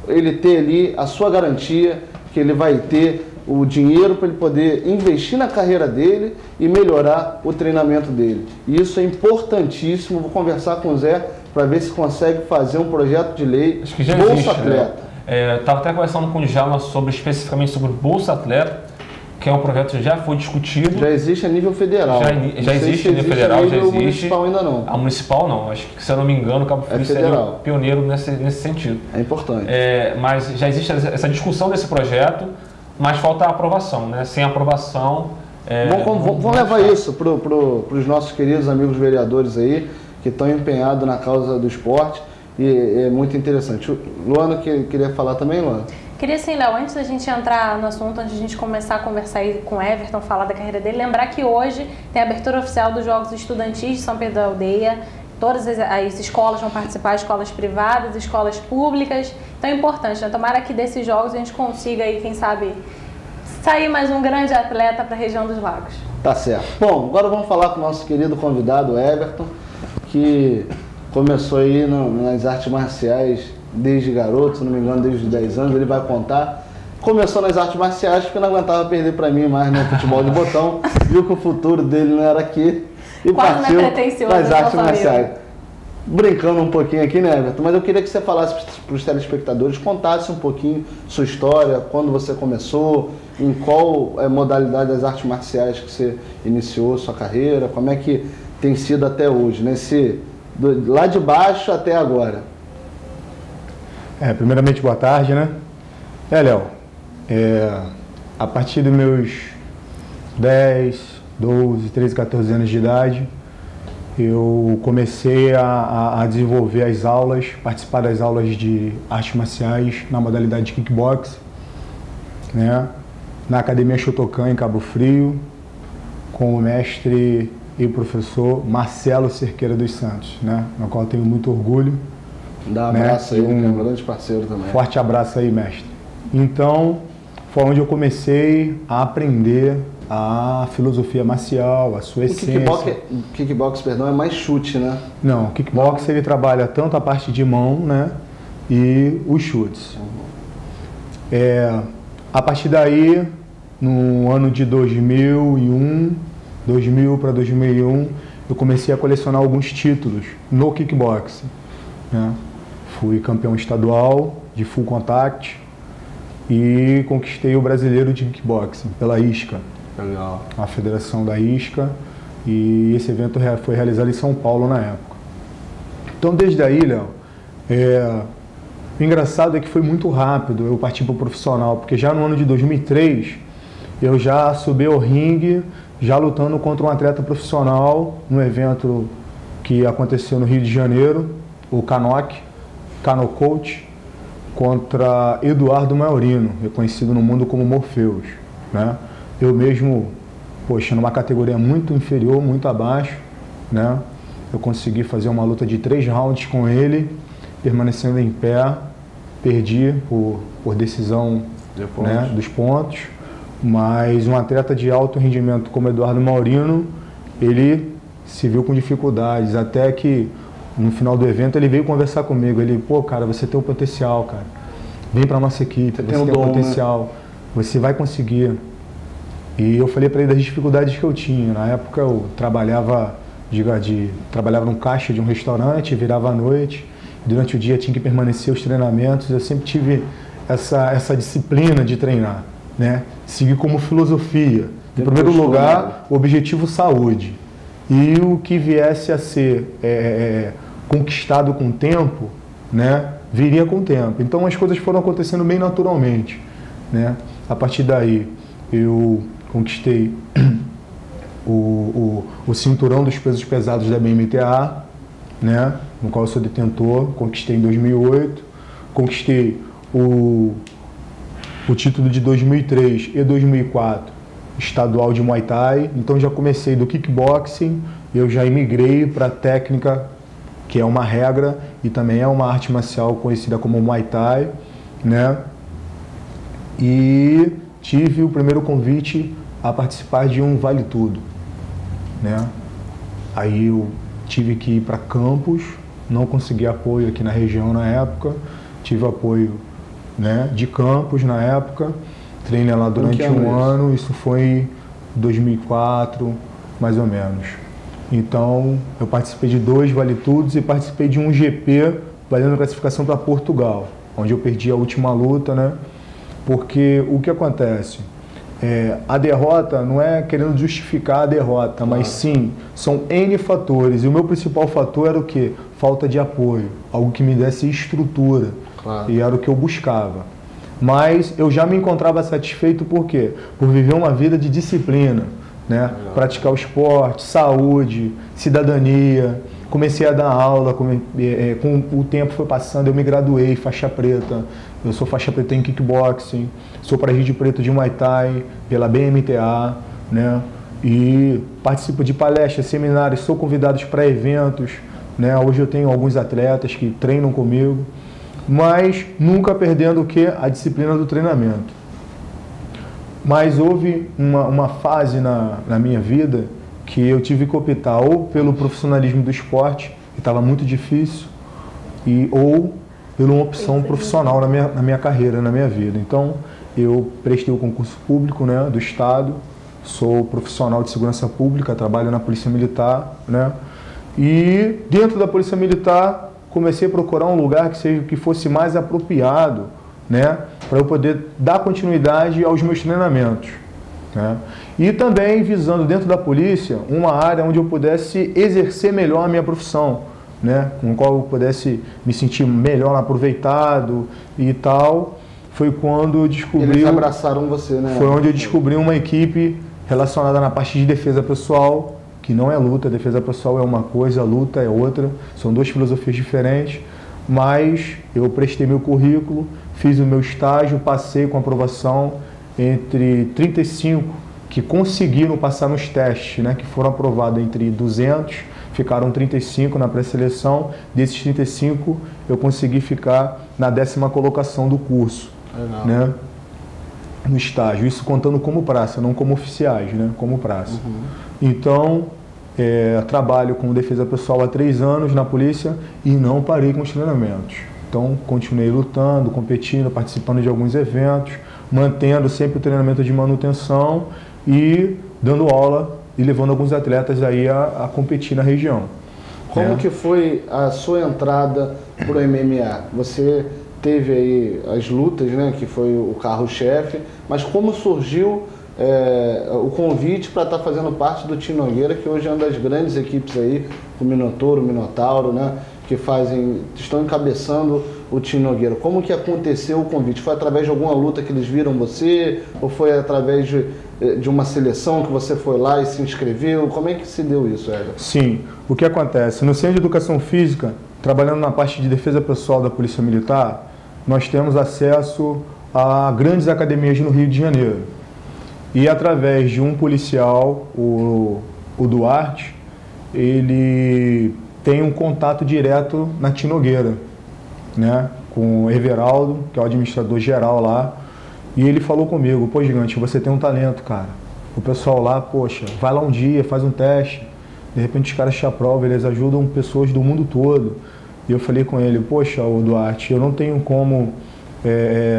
ele ter ali a sua garantia que ele vai ter o dinheiro para ele poder investir na carreira dele e melhorar o treinamento dele. E isso é importantíssimo. Vou conversar com o Zé para ver se consegue fazer um projeto de lei Bolsa Atleta. Né? Estava até conversando com o Djalma especificamente sobre Bolsa Atleta, que é um projeto que já foi discutido. Já existe a nível federal. Já existe a nível federal, já existe. Municipal ainda não. A municipal não. Acho que, se eu não me engano, o Cabo Frio seria o pioneiro nesse sentido. É importante. Mas já existe essa discussão desse projeto, mas falta a aprovação, né? Sem aprovação... Vamos levar isso para os nossos queridos amigos vereadores aí, que estão empenhados na causa do esporte, e é muito interessante. Luana, queria falar também, Luana? Queria sim, Léo, antes da gente entrar no assunto, antes da gente começar a conversar aí com o Everton, falar da carreira dele, lembrar que hoje tem a abertura oficial dos Jogos Estudantis de São Pedro da Aldeia. Todas as escolas vão participar, escolas privadas, escolas públicas. Então é importante, né? Tomara que desses jogos a gente consiga aí, quem sabe, sair mais um grande atleta para a região dos Lagos. Tá certo. Bom, agora vamos falar com o nosso querido convidado, Everton, que começou aí nas artes marciais desde garoto, se não me engano, desde os 10 anos, ele vai contar. Começou nas artes marciais porque não aguentava perder para mim mais no futebol de botão, viu que o futuro dele não era aqui e partiu nas artes marciais. Brincando um pouquinho aqui, né, Everton? Mas eu queria que você falasse para os telespectadores, contasse um pouquinho sua história, quando você começou, em qual modalidade das artes marciais que você iniciou sua carreira, como é que tem sido até hoje, né? Lá de baixo até agora. Primeiramente, boa tarde, né? Léo, a partir dos meus 10, 12, 13, 14 anos de idade, eu comecei a desenvolver as aulas, participar das aulas de artes marciais na modalidade de kickbox, né? Na Academia Shotokan, em Cabo Frio, com o mestre e o professor Marcelo Cerqueira dos Santos, né? No qual eu tenho muito orgulho. Dá um abraço aí, que é um grande parceiro também. Forte abraço aí, mestre. Então, foi onde eu comecei a aprender a filosofia marcial, a sua essência. Kickbox, perdão, é mais chute, né? Não, o kickbox ele trabalha tanto a parte de mão, né, e os chutes. A partir daí, no ano de 2000 para 2001, eu comecei a colecionar alguns títulos no kickboxing, né? Fui campeão estadual de full contact e conquistei o brasileiro de kickboxing pela ISCA. Legal. A federação da ISCA, e esse evento foi realizado em São Paulo na época. Então, desde aí, Léo, o engraçado é que foi muito rápido eu partir para o profissional, porque já no ano de 2003 eu já subi ao ringue, já lutando contra um atleta profissional no evento que aconteceu no Rio de Janeiro, o Cano Coach, contra Eduardo Maurino, reconhecido no mundo como Morpheus, né? Eu mesmo, poxa, numa categoria muito inferior, muito abaixo, né? Eu consegui fazer uma luta de 3 rounds com ele, permanecendo em pé, perdi por decisão, né, dos pontos, mas um atleta de alto rendimento como Eduardo Maurino, ele se viu com dificuldades, até que no final do evento ele veio conversar comigo, ele, pô, cara, você tem o potencial, cara, vem pra nossa equipe, você tem o potencial, né? Você vai conseguir. E eu falei para ele das dificuldades que eu tinha. Na época eu trabalhava num caixa de um restaurante, virava à noite, durante o dia tinha que permanecer os treinamentos. Eu sempre tive essa disciplina de treinar, né? Segui como filosofia. Em primeiro lugar, o objetivo saúde. E o que viesse a ser conquistado com o tempo, né, viria com o tempo. Então as coisas foram acontecendo bem naturalmente, né? A partir daí eu conquistei o cinturão dos pesos pesados da BMTA, né, no qual eu sou detentor, conquistei em 2008, conquistei o título de 2003 e 2004, estadual de Muay Thai. Então já comecei do kickboxing, eu já imigrei para a técnica, que é uma regra e também é uma arte marcial conhecida como Muay Thai, né, e tive o primeiro convite a participar de um Vale Tudo, né? Aí eu tive que ir para Campos, não consegui apoio aqui na região na época, tive apoio, né, de Campos na época, treinei lá durante um ano, isso foi em 2004, mais ou menos. Então eu participei de 2 Vale Tudos e participei de um GP valendo classificação para Portugal, onde eu perdi a última luta, né? Porque o que acontece? A derrota não é querendo justificar a derrota, mas sim, são N fatores. E o meu principal fator era o quê? Falta de apoio, algo que me desse estrutura. Claro. E era o que eu buscava. Mas eu já me encontrava satisfeito por quê? Por viver uma vida de disciplina, né? Praticar o esporte, saúde, cidadania. Comecei a dar aula, com o tempo foi passando, eu me graduei, faixa preta. Eu sou faixa preta em kickboxing, sou paraíso preto de Muay Thai pela BMTA, né? E participo de palestras, seminários, sou convidado para eventos, né? Hoje eu tenho alguns atletas que treinam comigo, mas nunca perdendo o que? A disciplina do treinamento. Mas houve uma fase na minha vida que eu tive que optar ou pelo profissionalismo do esporte, que estava muito difícil, ou por uma opção profissional na minha carreira, na minha vida. Então, eu prestei o concurso público, né, do Estado, sou profissional de segurança pública, trabalho na Polícia Militar, né, e dentro da Polícia Militar comecei a procurar um lugar que fosse mais apropriado, né, para eu poder dar continuidade aos meus treinamentos, né, e também visando dentro da polícia uma área onde eu pudesse exercer melhor a minha profissão, né, com o qual eu pudesse me sentir melhor aproveitado e tal. Foi quando eu descobri... Eles abraçaram você, né? Foi onde eu descobri uma equipe relacionada na parte de defesa pessoal, que não é luta, defesa pessoal é uma coisa, luta é outra, são 2 filosofias diferentes, mas eu prestei meu currículo, fiz o meu estágio, passei com aprovação entre 35 que conseguiram passar nos testes, né, que foram aprovados entre 200, ficaram 35 na pré-seleção. Desses 35, eu consegui ficar na 10ª colocação do curso, né, no estágio. Isso contando como praça, não como oficiais, né, como praça. Então, trabalho com defesa pessoal há 3 anos na polícia e não parei com os treinamentos. Então, continuei lutando, competindo, participando de alguns eventos, mantendo sempre o treinamento de manutenção e dando aula e levando alguns atletas aí a competir na região. Como que foi a sua entrada para o MMA? Você teve aí as lutas, né, que foi o carro-chefe, mas como surgiu o convite para estar fazendo parte do Team Nogueira, que hoje é uma das grandes equipes aí, o Minotouro, o Minotauro, né, que estão encabeçando o Team Nogueira. Como que aconteceu o convite? Foi através de alguma luta que eles viram você? Ou foi através de uma seleção que você foi lá e se inscreveu? Como é que se deu isso, Éder? Sim, o que acontece? No Centro de Educação Física, trabalhando na parte de defesa pessoal da Polícia Militar, nós temos acesso a grandes academias no Rio de Janeiro. E através de um policial, o Duarte, ele tem um contato direto na Team Nogueira, né, com o Everaldo, que é o administrador geral lá, e ele falou comigo: pô, Gigante, você tem um talento, cara. O pessoal lá, poxa, vai lá um dia, faz um teste, de repente os caras te aprovam, eles ajudam pessoas do mundo todo. E eu falei com ele: poxa, o Duarte, eu não tenho como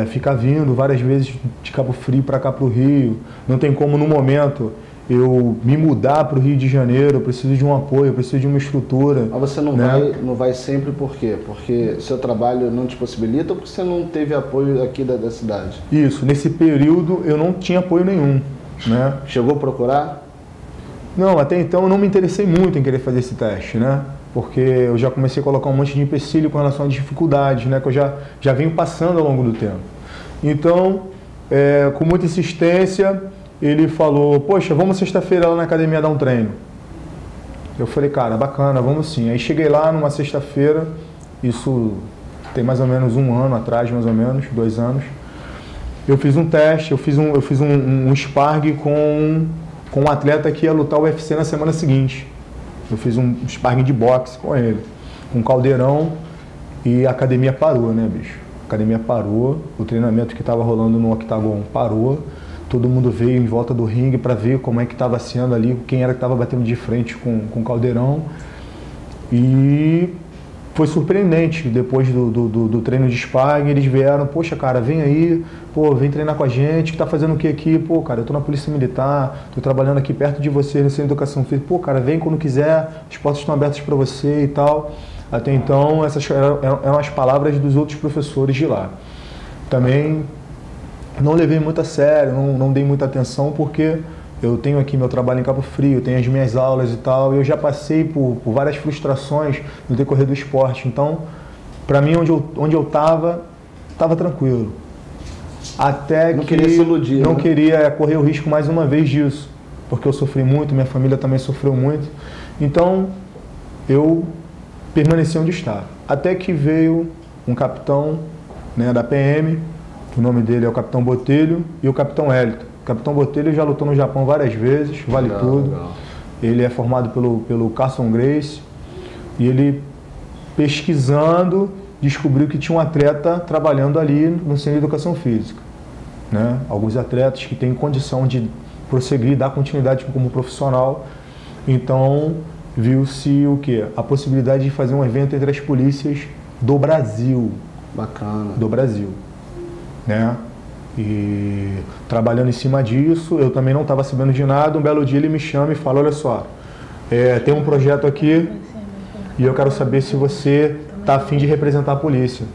ficar vindo várias vezes de Cabo Frio para cá para o Rio, não tem como no momento eu me mudar para o Rio de Janeiro, eu preciso de um apoio, eu preciso de uma estrutura. Mas você não vai sempre por quê? Porque seu trabalho não te possibilita ou porque você não teve apoio aqui da cidade? Isso, nesse período eu não tinha apoio nenhum, né? Chegou a procurar? Não, até então eu não me interessei muito em querer fazer esse teste, né? Porque eu já comecei a colocar um monte de empecilho com relação às dificuldades, né? Que eu já venho passando ao longo do tempo. Então, com muita insistência, ele falou: poxa, vamos sexta-feira lá na academia dar um treino. Eu falei: cara, bacana, vamos sim. Aí cheguei lá numa sexta-feira, isso tem mais ou menos 1 ano atrás, mais ou menos, 2 anos. Eu fiz um teste, eu fiz um sparring com um atleta que ia lutar o UFC na semana seguinte. Eu fiz um sparring de boxe com ele, um caldeirão, e a academia parou, né, bicho? A academia parou, o treinamento que estava rolando no octagon parou. Todo mundo veio em volta do ringue para ver como é que estava sendo ali, quem era que estava batendo de frente com o caldeirão. E foi surpreendente. Depois do treino de sparring, eles vieram: poxa, cara, vem aí, pô, vem treinar com a gente, tá fazendo o que aqui? Pô, cara, eu tô na Polícia Militar, tô trabalhando aqui perto de você, no Centro de Educação Física. Pô, cara, vem quando quiser, as portas estão abertas para você e tal. Até então, essas eram as palavras dos outros professores de lá. Também não levei muito a sério, não dei muita atenção, porque eu tenho aqui meu trabalho em Cabo Frio, tenho as minhas aulas e tal, e eu já passei por várias frustrações no decorrer do esporte. Então, para mim, onde eu estava tranquilo. Até não queria se iludir, não né? queria correr o risco mais uma vez disso, porque eu sofri muito, minha família também sofreu muito. Então, eu permaneci onde estava. Até que veio um capitão, né, da PM, o nome dele é o Capitão Botelho, e o Capitão Hélito. O Capitão Botelho já lutou no Japão várias vezes, vale tudo. Legal. Ele é formado pelo Carson Grace, e ele, pesquisando, descobriu que tinha um atleta trabalhando ali no Centro de Educação Física, né? Alguns atletas que têm condição de prosseguir, dar continuidade como profissional. Então, viu-se o quê? A possibilidade de fazer um evento entre as polícias do Brasil. Bacana. Do Brasil, né? E trabalhando em cima disso, eu também não estava sabendo de nada. Um belo dia ele me chama e fala: olha só, tem um projeto aqui e eu quero saber se você está a fim de representar a polícia.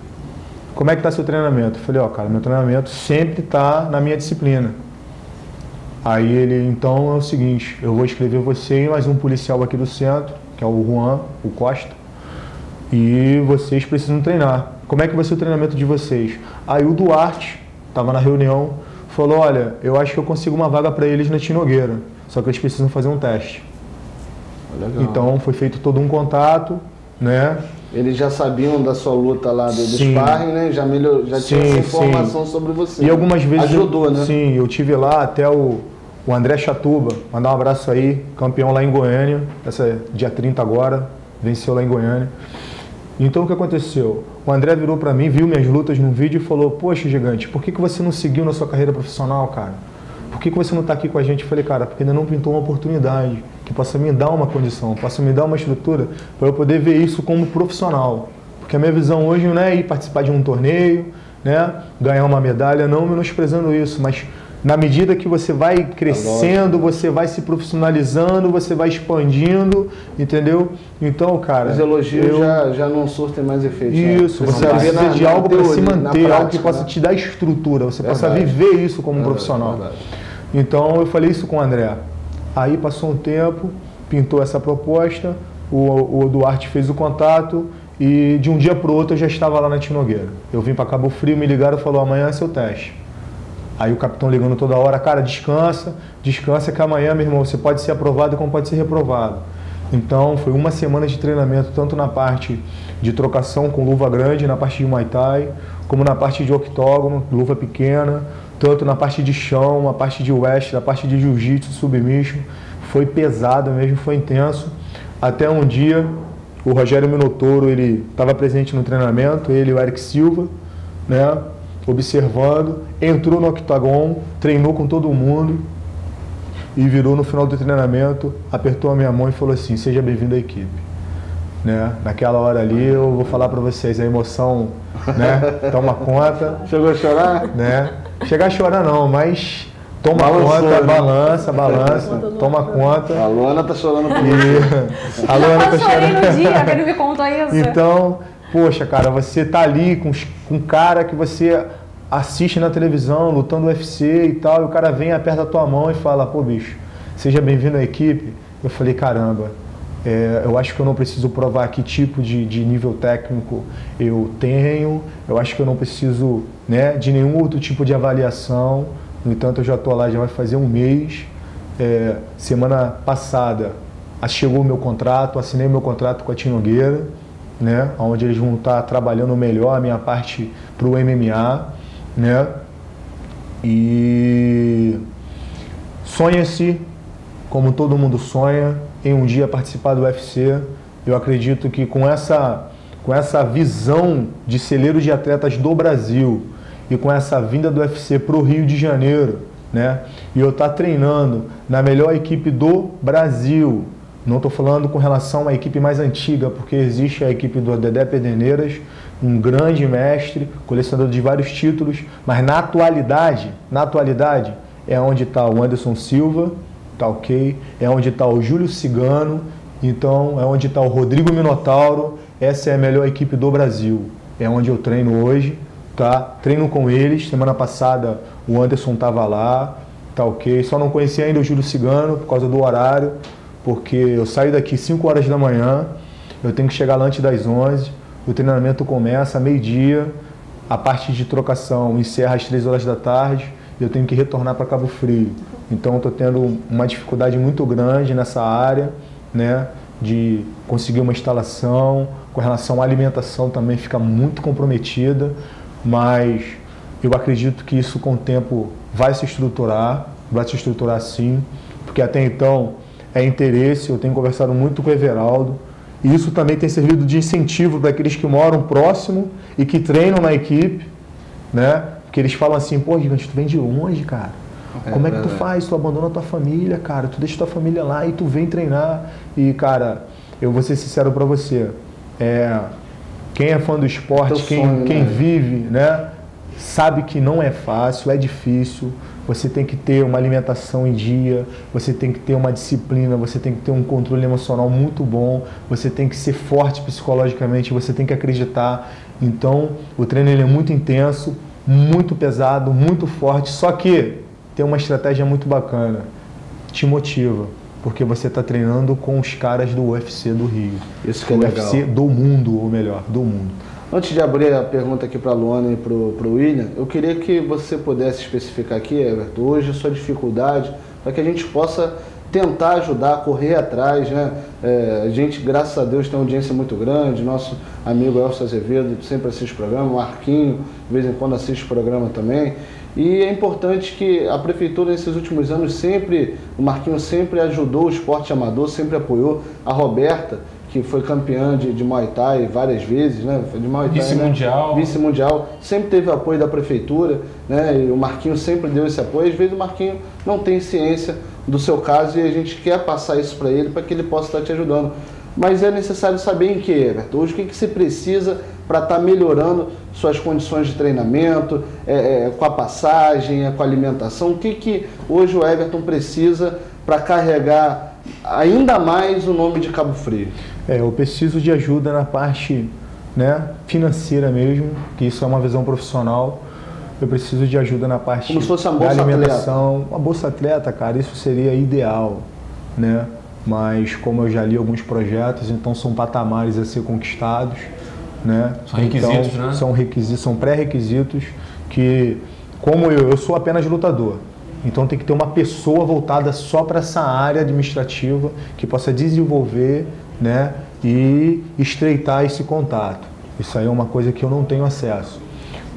Como é que está seu treinamento? Eu falei: ó, cara, meu treinamento sempre está na minha disciplina. Aí ele: então é o seguinte, eu vou escrever você e mais um policial aqui do centro, que é o Juan, o Costa, e vocês precisam treinar. Como é que vai ser o treinamento de vocês? Aí o Duarte estava na reunião, falou: olha, eu acho que eu consigo uma vaga para eles na Team Nogueira, só que eles precisam fazer um teste. Legal. Então foi feito todo um contato, né? Eles já sabiam da sua luta lá do sparring, né? Já tinha essa informação sobre você. E algumas vezes ajudou, né? Sim, eu tive lá, até o O André Chatuba, mandar um abraço aí, campeão lá em Goiânia, dia 30 agora, venceu lá em Goiânia. Então o que aconteceu? O André virou pra mim, viu minhas lutas no vídeo e falou: poxa, Gigante, por que você não seguiu na sua carreira profissional, cara? Por que você não tá aqui com a gente? Eu falei: cara, porque ainda não pintou uma oportunidade que possa me dar uma condição, possa me dar uma estrutura para eu poder ver isso como profissional. Porque a minha visão hoje não é ir participar de um torneio, né, ganhar uma medalha, não menosprezando isso, mas na medida que você vai crescendo, você vai se profissionalizando, você vai expandindo, entendeu? Então, cara... Os elogios já não surtem mais efeito. Isso, né? Você precisa de algo para se manter, algo que possa te dar estrutura, você possa viver isso como um profissional. Então, eu falei isso com o André. Aí passou um tempo, pintou essa proposta, o Duarte fez o contato e de um dia para o outro eu já estava lá na Tim Nogueira. Eu vim para Cabo Frio, me ligaram e falaram: amanhã é seu teste. Aí o capitão ligando toda hora: cara, descansa que amanhã, meu irmão, você pode ser aprovado como pode ser reprovado. Então foi uma semana de treinamento, tanto na parte de trocação com luva grande, na parte de Muay Thai, como na parte de octógono, luva pequena, tanto na parte de chão, na parte de West, na parte de Jiu-Jitsu, submission. Foi pesado mesmo, foi intenso. Até um dia, o Rogério Minotouro, ele estava presente no treinamento, ele e o Eric Silva, né? Observando, entrou no octagon, treinou com todo mundo e virou no final do treinamento, apertou a minha mão e falou assim: seja bem-vindo à equipe. Né? Naquela hora ali, eu vou falar para vocês, a emoção, né, toma conta. Chegou a chorar? Né? Chegar a chorar não, mas toma conta, né? balança, toma conta. A Luana tá chorando comigo. A Luana tá chorando. No dia, que ele me contou isso. Então, poxa, cara, você tá ali com um cara que você assiste na televisão, lutando UFC e tal, e o cara vem, aperta a tua mão e fala: pô, bicho, seja bem-vindo à equipe. Eu falei: caramba, eu acho que eu não preciso provar que tipo de nível técnico eu tenho, eu acho que eu não preciso, né, de nenhum outro tipo de avaliação. No entanto, eu já estou lá, já vai fazer um mês. Semana passada chegou o meu contrato, assinei meu contrato com a Tim Nogueira, né, onde eles vão estar trabalhando melhor a minha parte para o MMA, né, e sonha-se, como todo mundo sonha, em um dia participar do UFC. Eu acredito que com essa visão de celeiro de atletas do Brasil e com essa vinda do UFC para o Rio de Janeiro, né, e eu estar treinando na melhor equipe do Brasil. Não estou falando com relação à equipe mais antiga, porque existe a equipe do Dedé Pederneiras, um grande mestre, colecionador de vários títulos, mas na atualidade é onde está o Anderson Silva, tá ok? É onde está o Júlio Cigano, então é onde está o Rodrigo Minotauro. Essa é a melhor equipe do Brasil, é onde eu treino hoje, tá? Treino com eles. Semana passada o Anderson estava lá, tá ok? Só não conhecia ainda o Júlio Cigano por causa do horário, porque eu saio daqui 5 horas da manhã, eu tenho que chegar lá antes das 11, o treinamento começa meio-dia, a parte de trocação encerra às 3 horas da tarde, e eu tenho que retornar para Cabo Frio. Então estou tendo uma dificuldade muito grande nessa área, né, de conseguir uma instalação, com relação à alimentação também fica muito comprometida, mas eu acredito que isso com o tempo vai se estruturar sim, porque até então é interesse. Eu tenho conversado muito com o Everaldo, e isso também tem servido de incentivo para aqueles que moram próximo e que treinam na equipe, né? Porque eles falam assim: pô, Gigante, tu vem de longe, cara. Como é que tu faz? Tu abandona a tua família, cara. Tu deixa tua família lá e tu vem treinar. E, cara, eu vou ser sincero para você. Quem é fã do esporte, quem vive, né, sabe que não é fácil, é difícil. Você tem que ter uma alimentação em dia, você tem que ter uma disciplina, você tem que ter um controle emocional muito bom, você tem que ser forte psicologicamente, você tem que acreditar. Então, o treino ele é muito intenso, muito pesado, muito forte, só que tem uma estratégia muito bacana, te motiva, porque você está treinando com os caras do UFC do Rio. Isso que é legal. UFC do mundo, ou melhor, do mundo. Antes de abrir a pergunta aqui para a Luana e para o William, eu queria que você pudesse especificar aqui, Everton, hoje a sua dificuldade, para que a gente possa tentar ajudar, correr atrás, né? A gente, graças a Deus, tem uma audiência muito grande. Nosso amigo Elcio Azevedo sempre assiste o programa, o Marquinho, de vez em quando assiste o programa também. E é importante que a Prefeitura, nesses últimos anos, sempre, o Marquinhos sempre ajudou o esporte amador, sempre apoiou. A Roberta, que foi campeã de Muay Thai várias vezes, né? Foi de Muay Thai, vice-mundial. Né? Vice-mundial, sempre teve apoio da Prefeitura, né? E o Marquinhos sempre deu esse apoio. Às vezes o Marquinhos não tem ciência do seu caso e a gente quer passar isso para ele, para que ele possa estar te ajudando. Mas é necessário saber em que, Everton, hoje o que você precisa para estar melhorando suas condições de treinamento, com a passagem, com a alimentação, o que hoje o Everton precisa para carregar ainda mais o nome de Cabo Frio? Eu preciso de ajuda na parte, né, financeira mesmo, que isso é uma visão profissional. Eu preciso de ajuda na parte como se fosse uma da bolsa alimentação. Atleta. Uma bolsa atleta, cara, isso seria ideal, né? Mas como eu já li alguns projetos, então são patamares a ser conquistados, né? São requisitos, então, né? São requisitos, são pré-requisitos que, como eu sou apenas lutador, então tem que ter uma pessoa voltada só para essa área administrativa que possa desenvolver, né, e estreitar esse contato. Isso aí é uma coisa que eu não tenho acesso.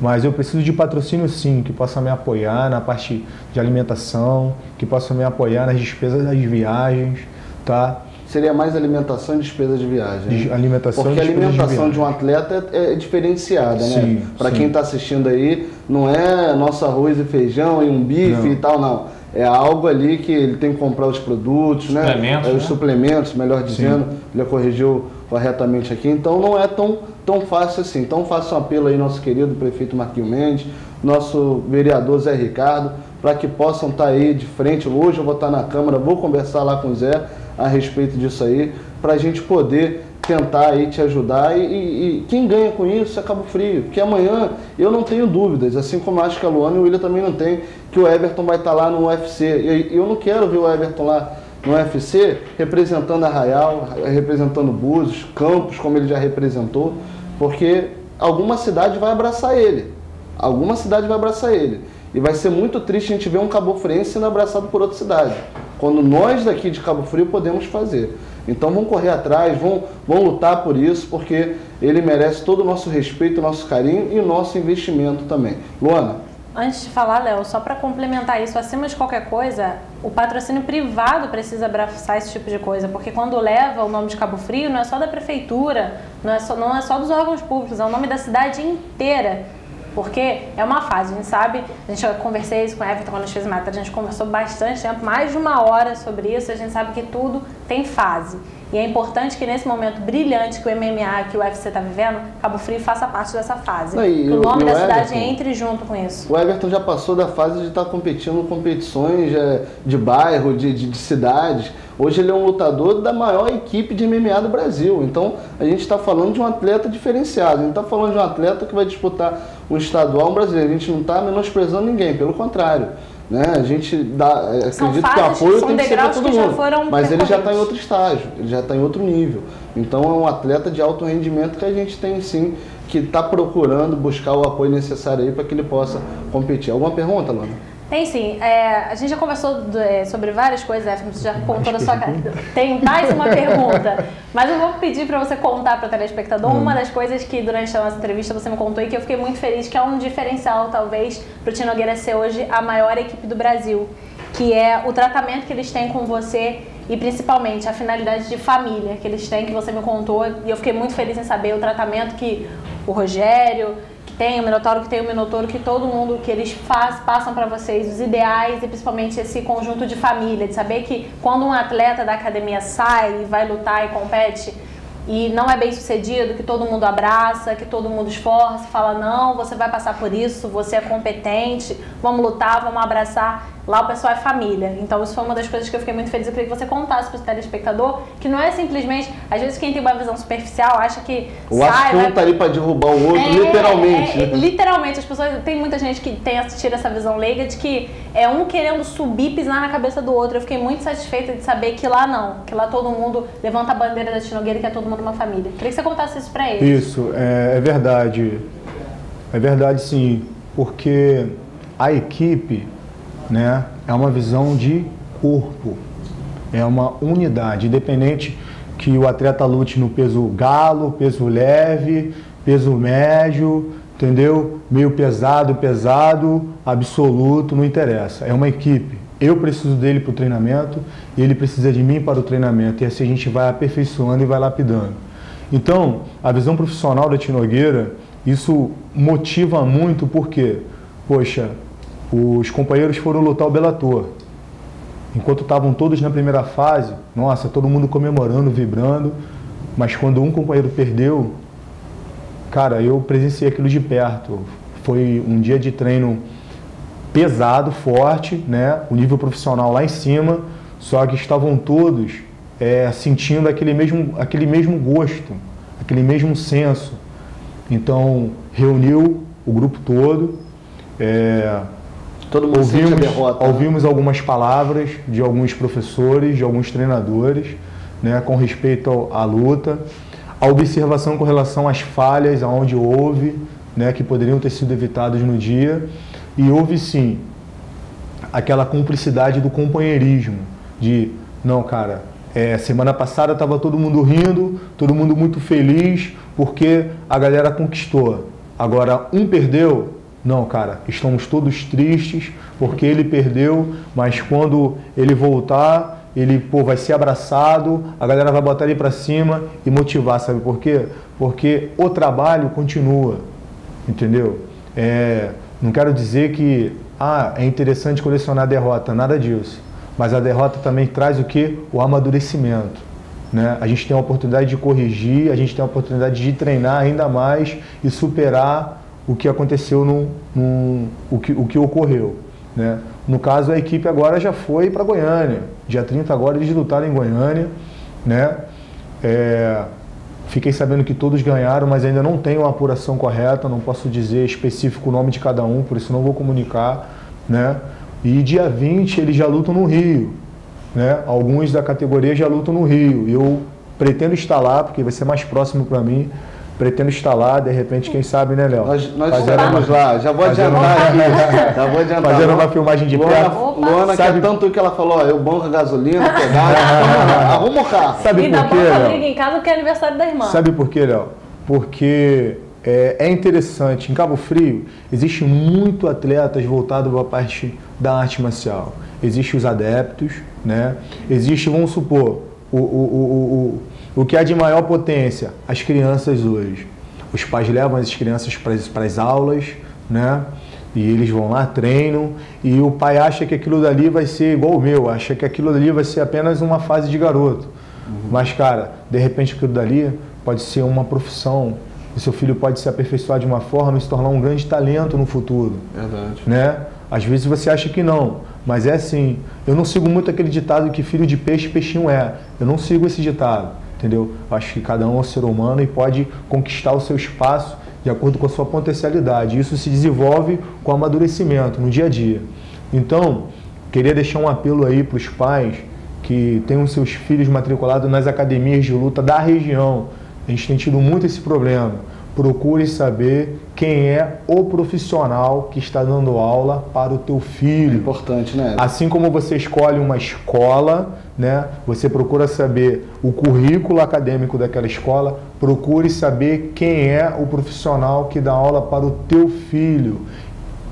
Mas eu preciso de patrocínio sim, que possa me apoiar na parte de alimentação, que possa me apoiar nas despesas das viagens, tá? Seria mais alimentação e despesa de viagem. Alimentação porque e a alimentação de um atleta é diferenciada, sim, né? Para quem está assistindo aí, não é nosso arroz e feijão e um bife e tal, não. É algo ali que ele tem que comprar os produtos, né? Os suplementos, melhor dizendo, ele corrigiu corretamente aqui. Então não é tão fácil assim. Então faço um apelo aí, nosso querido prefeito Marquinhos Mendes, nosso vereador Zé Ricardo, para que possam estar aí de frente. Hoje eu vou estar na Câmara, vou conversar lá com o Zé a respeito disso aí, para a gente poder tentar aí te ajudar e quem ganha com isso é Cabo Frio, porque amanhã eu não tenho dúvidas, assim como acho que a Luana e o William também não tem, que o Everton vai estar lá no UFC. Eu não quero ver o Everton lá no UFC representando Arraial, representando Búzios, Campos, como ele já representou, porque alguma cidade vai abraçar ele. Alguma cidade vai abraçar ele. E vai ser muito triste a gente ver um cabofriense sendo abraçado por outra cidade, quando nós daqui de Cabo Frio podemos fazer. Então vamos correr atrás, vamos lutar por isso, porque ele merece todo o nosso respeito, o nosso carinho e o nosso investimento também. Luana? Antes de falar, Léo, só para complementar isso, acima de qualquer coisa, o patrocínio privado precisa abraçar esse tipo de coisa, porque quando leva o nome de Cabo Frio, não é só da prefeitura, não é só dos órgãos públicos, é o nome da cidade inteira. Porque é uma fase, a gente sabe, eu conversei isso com o Everton quando a gente fez matéria, a gente conversou bastante tempo, mais de 1 hora sobre isso, a gente sabe que tudo tem fase. E é importante que nesse momento brilhante que o MMA, que o UFC está vivendo, Cabo Frio faça parte dessa fase. Que o nome da cidade entre junto com isso. O Everton já passou da fase de estar competindo em competições de bairro, de cidades. Hoje ele é um lutador da maior equipe de MMA do Brasil. Então a gente está falando de um atleta diferenciado. A gente está falando de um atleta que vai disputar um estadual, um brasileiro. A gente não está menosprezando ninguém, pelo contrário. Né? A gente acredita que o apoio tem que ser para todo mundo, mas ele já está em outro estágio, ele já está em outro nível. Então é um atleta de alto rendimento que a gente tem sim, que está procurando buscar o apoio necessário aí para que ele possa competir. Alguma pergunta, Luana? Tem sim. A gente já conversou sobre várias coisas, Everton, você já contou na sua cara. Tem mais uma pergunta, mas eu vou pedir para você contar para o telespectador uma das coisas que durante a nossa entrevista você me contou e que eu fiquei muito feliz, que é um diferencial talvez para o Tino Nogueira ser hoje a maior equipe do Brasil, que é o tratamento que eles têm com você e principalmente a finalidade de família que eles têm, que você me contou, e eu fiquei muito feliz em saber o tratamento que o Rogério tem, o Minotauro que tem o Minotauro, que todo mundo que eles passam para vocês, os ideais e principalmente esse conjunto de família, de saber que quando um atleta da academia sai e vai lutar e compete e não é bem sucedido, que todo mundo abraça, que todo mundo esforça, fala não, você vai passar por isso, você é competente, vamos lutar, vamos abraçar. Lá o pessoal é família. Então isso foi uma das coisas que eu fiquei muito feliz. Eu queria que você contasse para o telespectador que não é simplesmente, às vezes quem tem uma visão superficial acha que acho que um tá ali para derrubar o outro, literalmente. Literalmente, as pessoas, tem muita gente que tem tira essa visão leiga de que é um querendo subir, pisar na cabeça do outro. Eu fiquei muito satisfeita de saber que lá não, que lá todo mundo levanta a bandeira da Tino Nogueira e que é todo mundo uma família. Queria que você contasse isso para eles. Isso, é verdade. É verdade sim, porque a equipe, né, é uma visão de corpo, é uma unidade, independente que o atleta lute no peso galo, peso leve, peso médio, entendeu? Meio pesado, absoluto, não interessa. É uma equipe. Eu preciso dele para o treinamento e ele precisa de mim para o treinamento. E assim a gente vai aperfeiçoando e vai lapidando. Então, a visão profissional da Tim Nogueira, isso motiva muito porque, poxa, os companheiros foram lutar o Bellator. Enquanto estavam todos na primeira fase, nossa, todo mundo comemorando, vibrando. Mas quando um companheiro perdeu, cara, eu presenciei aquilo de perto. Foi um dia de treino pesado, forte, né? O nível profissional lá em cima, só que estavam todos sentindo aquele mesmo gosto, aquele mesmo senso. Então, reuniu o grupo todo, todo mundo sente a derrota, ouvimos algumas palavras de alguns professores, de alguns treinadores, né, com respeito à luta, a observação com relação às falhas, aonde houve, né, que poderiam ter sido evitadas no dia. E houve sim aquela cumplicidade do companheirismo, de, não cara, semana passada estava todo mundo rindo, todo mundo muito feliz, porque a galera conquistou. Agora, um perdeu, não cara, estamos todos tristes, porque ele perdeu, mas quando ele voltar, ele vai ser abraçado, a galera vai botar ele para cima e motivar, sabe por quê? Porque o trabalho continua, entendeu? Não quero dizer que é interessante colecionar derrota, nada disso. Mas a derrota também traz o quê? O amadurecimento, né? A gente tem a oportunidade de corrigir, a gente tem a oportunidade de treinar ainda mais e superar o que aconteceu, o que ocorreu, né? No caso, a equipe agora já foi para Goiânia. Dia 30 agora eles lutaram em Goiânia, né? Fiquei sabendo que todos ganharam, mas ainda não tenho uma apuração correta, não posso dizer específico o nome de cada um, por isso não vou comunicar, né? E dia 20 eles já lutam no Rio, né? Alguns da categoria já lutam no Rio. Eu pretendo estar lá, porque vai ser mais próximo para mim. Pretendo estar lá, de repente, quem sabe, né, Léo? Nós estaremos lá, já vou adiantar aqui. Já vou adiantar. Fazendo uma filmagem de perto. Luana, sabe tanto que ela falou, eu banco a gasolina, pegar, arruma o carro. Sabe e por quê, Léo? Briga em casa porque é aniversário da irmã. Sabe por quê, Léo? Porque é interessante, em Cabo Frio, existe muito atletas voltados para a parte da arte marcial. Existem os adeptos, né? Existe, vamos supor, o que há de maior potência? As crianças hoje. Os pais levam as crianças para as aulas, né? E eles vão lá, treinam, e o pai acha que aquilo dali vai ser igual o meu, acha que aquilo dali vai ser apenas uma fase de garoto. Mas, cara, de repente aquilo dali pode ser uma profissão, o seu filho pode se aperfeiçoar de uma forma e se tornar um grande talento no futuro. Verdade. Né? Às vezes você acha que não, mas é assim. Eu não sigo muito aquele ditado que filho de peixe, peixinho é. Eu não sigo esse ditado, entendeu? Acho que cada um é um ser humano e pode conquistar o seu espaço de acordo com a sua potencialidade. Isso se desenvolve com amadurecimento no dia a dia. Então, queria deixar um apelo aí para os pais que tenham seus filhos matriculados nas academias de luta da região. A gente tem tido muito esse problema. Procure saber quem é o profissional que está dando aula para o teu filho. É importante, né? Assim como você escolhe uma escola, né? Você procura saber o currículo acadêmico daquela escola, procure saber quem é o profissional que dá aula para o teu filho.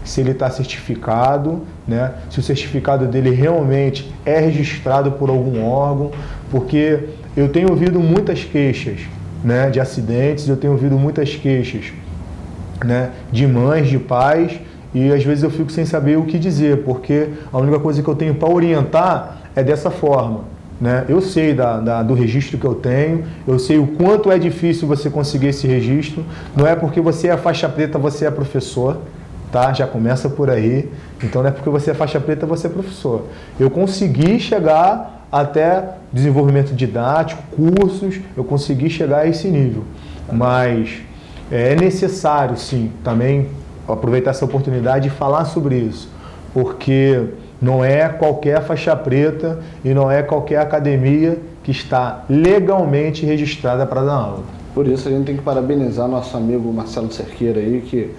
Se ele está certificado, né? Se o certificado dele realmente é registrado por algum órgão, porque eu tenho ouvido muitas queixas, né, de acidentes, eu tenho ouvido muitas queixas, né, de mães, de pais, e às vezes eu fico sem saber o que dizer, porque a única coisa que eu tenho para orientar é dessa forma, né? Eu sei do registro que eu tenho, eu sei o quanto é difícil você conseguir esse registro, não é porque você é faixa preta, você é professor, tá? Já começa por aí, então não é porque você é faixa preta, você é professor. Eu consegui chegar até desenvolvimento didático, cursos, eu consegui chegar a esse nível. Mas é necessário, sim, também aproveitar essa oportunidade e falar sobre isso, porque não é qualquer faixa preta e não é qualquer academia que está legalmente registrada para dar aula. Por isso a gente tem que parabenizar nosso amigo Marcelo Cerqueira aí, que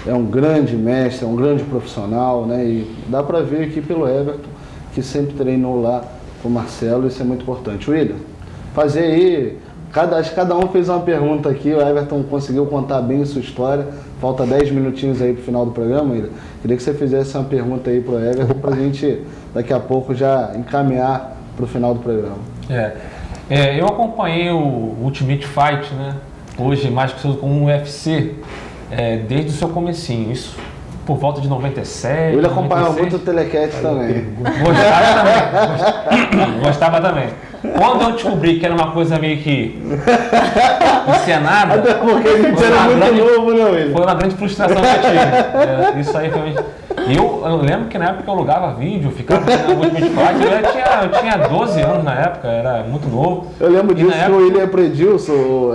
é um grande mestre, é um grande profissional, né? E dá para ver aqui pelo Everton, que sempre treinou lá com o Marcelo, isso é muito importante. William, fazer aí, acho que cada um fez uma pergunta aqui, o Everton conseguiu contar bem a sua história, falta 10 minutinhos aí pro final do programa, Ira. Queria que você fizesse uma pergunta aí pro Everton pra gente daqui a pouco já encaminhar pro final do programa. Eu acompanhei o Ultimate Fight, né? Hoje mais conhecido como UFC, desde o seu comecinho, isso por volta de 97. Ele acompanhava muito o Telecast também. Gostava também. Quando eu descobri que era uma coisa meio que encenada... Até porque a gente era muito novo, né, William? Foi uma grande frustração que eu tive. Isso aí foi... Eu lembro que na época eu alugava vídeo, ficava no Ultimate Fight. Eu tinha 12 anos na época, era muito novo. Eu lembro disso que o William Predilson,